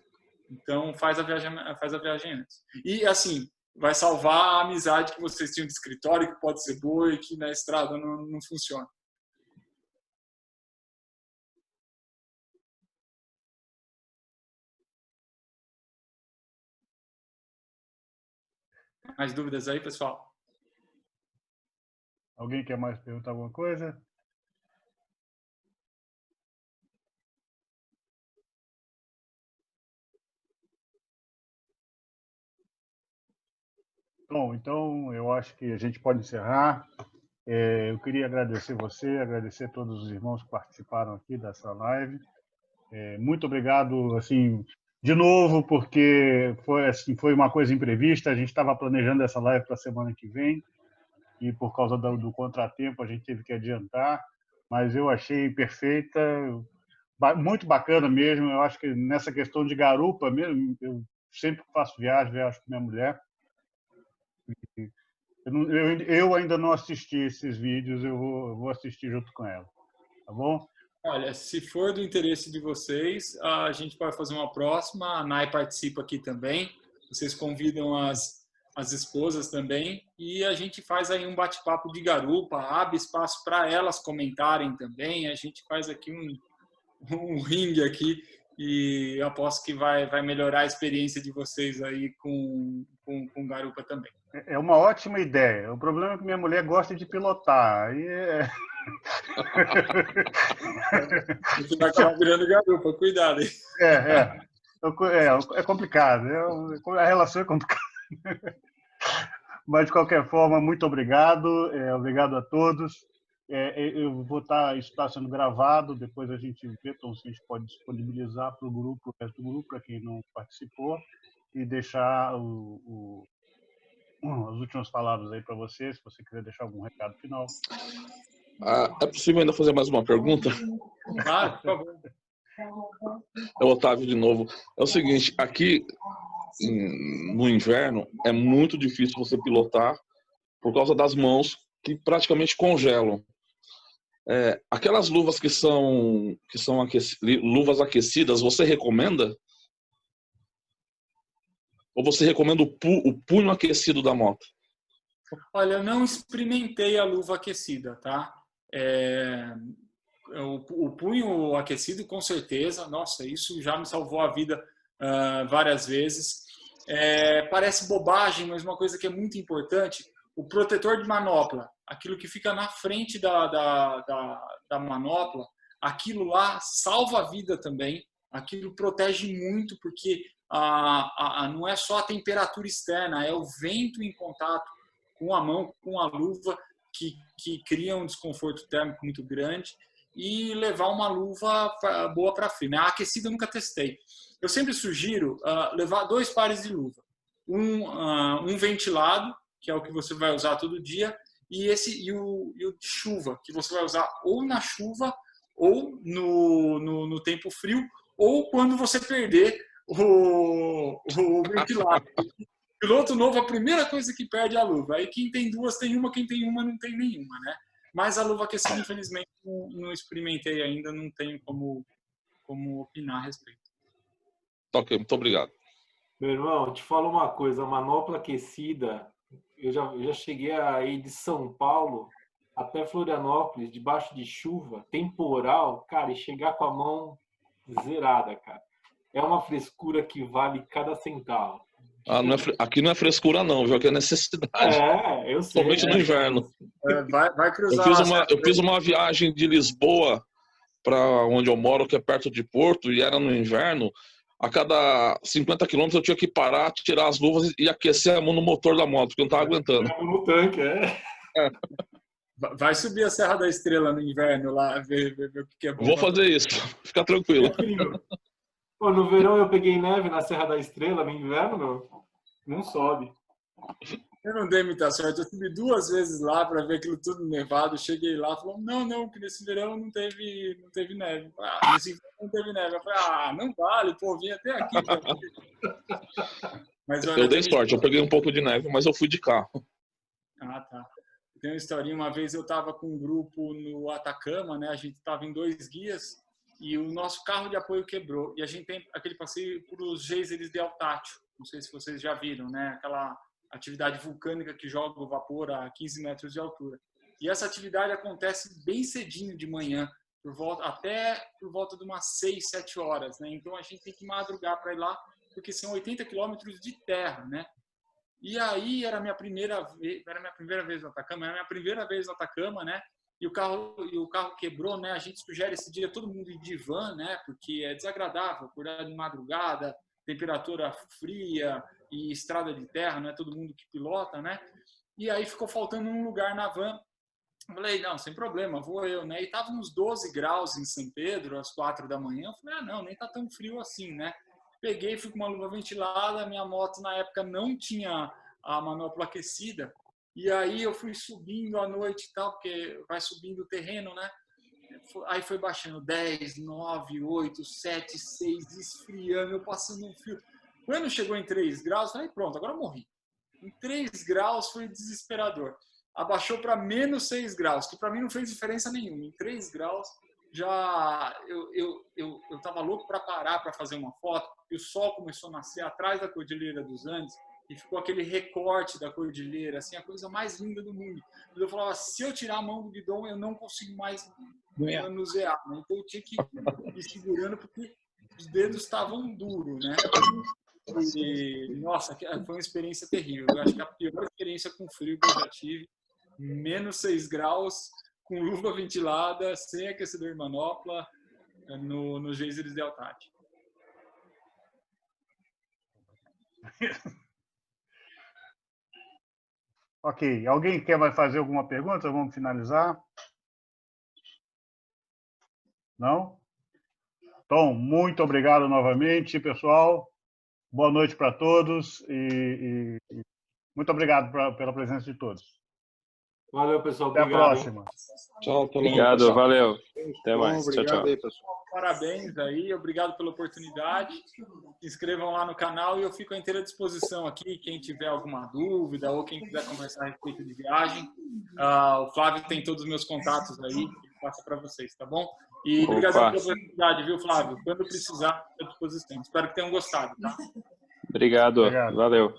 Então, faz a viagem antes. E, assim, vai salvar a amizade que vocês tinham de escritório, que pode ser boa e que na estrada não funciona. Mais dúvidas aí, pessoal? Alguém quer mais perguntar alguma coisa? Bom, então eu acho que a gente pode encerrar. Eu queria agradecer você, agradecer todos os irmãos que participaram aqui dessa live. Muito obrigado, assim, de novo, porque foi uma coisa imprevista. A gente estava planejando essa live para a semana que vem e por causa do contratempo a gente teve que adiantar. Mas eu achei perfeita, muito bacana mesmo. Eu acho que nessa questão de garupa mesmo, eu sempre que faço viajo com minha mulher. Eu ainda não assisti esses vídeos, eu vou assistir junto com ela, tá bom? Olha, se for do interesse de vocês, a gente pode fazer uma próxima. A Nai participa aqui também. Vocês convidam as esposas também e a gente faz aí um bate-papo de garupa, abre espaço para elas comentarem também. A gente faz aqui um ringue aqui e eu aposto que vai melhorar a experiência de vocês aí com garupa também. É uma ótima ideia. O problema é que minha mulher gosta de pilotar. Aí Você vai acabar virando garupa, cuidado aí. É complicado. A relação é complicada. Mas, de qualquer forma, muito obrigado. Obrigado a todos. Eu vou estar, isso está sendo gravado, depois a gente vê então, se a gente pode disponibilizar para o resto do grupo, para quem não participou, e deixar as últimas palavras aí para você, se você quiser deixar algum recado final. É possível ainda fazer mais uma pergunta? Claro, por favor. É o Otávio de novo. É o seguinte, aqui no inverno é muito difícil você pilotar por causa das mãos que praticamente congelam. Aquelas luvas que são luvas aquecidas, você recomenda? Ou você recomenda o punho aquecido da moto? Olha, eu não experimentei a luva aquecida, tá? O punho aquecido, com certeza. Nossa, isso já me salvou a vida várias vezes. Parece bobagem, mas uma coisa que é muito importante, o protetor de manopla, aquilo que fica na frente da manopla, aquilo lá salva a vida também. Aquilo protege muito, porque não é só a temperatura externa, é o vento em contato com a mão, com a luva, que cria um desconforto térmico muito grande, e levar uma luva boa para frio. A aquecida eu nunca testei. Eu sempre sugiro levar 2 pares de luva. Um ventilado, que é o que você vai usar todo dia, e o de chuva, que você vai usar ou na chuva, ou no tempo frio, ou quando você perder o ventilado. Piloto novo, a primeira coisa que perde é a luva. Aí quem tem 2 tem uma, quem tem uma não tem nenhuma, né? Mas a luva aquecida, infelizmente, não experimentei ainda, não tenho como opinar a respeito. Ok, muito obrigado. Meu irmão, te falo uma coisa, a manopla aquecida, eu já cheguei a ir de São Paulo até Florianópolis, debaixo de chuva, temporal, cara, e chegar com a mão zerada, cara. É uma frescura que vale cada centavo. Aqui não é frescura não, viu? Aqui é necessidade. Eu sei. Somente no inverno. Vai cruzar. Eu fiz uma viagem de Lisboa para onde eu moro, que é perto de Porto, e era no inverno. A cada 50 quilômetros eu tinha que parar, tirar as luvas e aquecer a mão no motor da moto, porque eu não estava aguentando. No tanque, Vai subir a Serra da Estrela no inverno lá, ver o que é bom. Vou fazer isso, fica tranquilo. Pô, no verão eu peguei neve na Serra da Estrela, no inverno não sobe. Eu não dei muita sorte, eu subi 2 vezes lá para ver aquilo tudo nevado, cheguei lá, falou, não, que nesse verão não teve neve. Nesse verão não teve neve. Eu falei, não vale, pô, vim até aqui. Mas, olha, eu dei sorte, eu peguei um pouco de neve, mas eu fui de carro. Ah, tá. Tem uma historinha, uma vez eu estava com um grupo no Atacama, né? A gente estava em 2 guias e o nosso carro de apoio quebrou. E a gente tem aquele passeio para os geysers de Altátil. Não sei se vocês já viram, né? Aquela atividade vulcânica que joga o vapor a 15 metros de altura. E essa atividade acontece bem cedinho de manhã, até por volta de umas 6, 7 horas, né? Então a gente tem que madrugar para ir lá, porque são 80 quilômetros de terra, né? E aí era a minha primeira vez no Atacama, né? E o carro quebrou, né? A gente sugere esse dia todo mundo ir de van, né? Porque é desagradável acordar de madrugada, temperatura fria e estrada de terra, não é todo mundo que pilota, né? E aí ficou faltando um lugar na van. Eu falei, não, sem problema, vou eu, né? E tava uns 12 graus em São Pedro, às 4 da manhã. Eu falei, não, nem tá tão frio assim, né? Peguei, fui com uma luva ventilada, minha moto na época não tinha a manopla aquecida, e aí eu fui subindo à noite e tal, porque vai subindo o terreno, né? Aí foi baixando 10, 9, 8, 7, 6, esfriando, eu passando um frio. Quando chegou em 3 graus, eu falei, pronto, agora eu morri. Em 3 graus foi desesperador. Abaixou para menos 6 graus, que para mim não fez diferença nenhuma. Em 3 graus, já eu estava louco para parar para fazer uma foto, e o sol começou a nascer atrás da Cordilheira dos Andes, e ficou aquele recorte da cordilheira, assim, a coisa mais linda do mundo. Eu falava, se eu tirar a mão do guidão, eu não consigo mais manusear, né? Então eu tinha que ir segurando, porque os dedos estavam duros, né? E, nossa, foi uma experiência terrível. Eu acho que a pior experiência com frio que eu já tive, menos 6 graus, com luva ventilada, sem aquecedor de manopla, no Geysers de Altade. Ok. Alguém quer mais fazer alguma pergunta? Vamos finalizar? Não? Então, muito obrigado novamente, pessoal. Boa noite para todos e muito obrigado pela presença de todos. Valeu, pessoal. Até Obrigado, a próxima. Tchau, todo mundo, Obrigado, pessoal. valeu. Até Bom, mais. Tchau, obrigado tchau. aí, pessoal. Parabéns aí, obrigado pela oportunidade. Se inscrevam lá no canal e eu fico à inteira disposição aqui. Quem tiver alguma dúvida ou quem quiser conversar a respeito de viagem, o Flávio tem todos os meus contatos aí, ele passa para vocês, tá bom? E obrigado pela oportunidade, viu, Flávio? Quando precisar, estou à disposição. Espero que tenham gostado, tá? Obrigado. Valeu.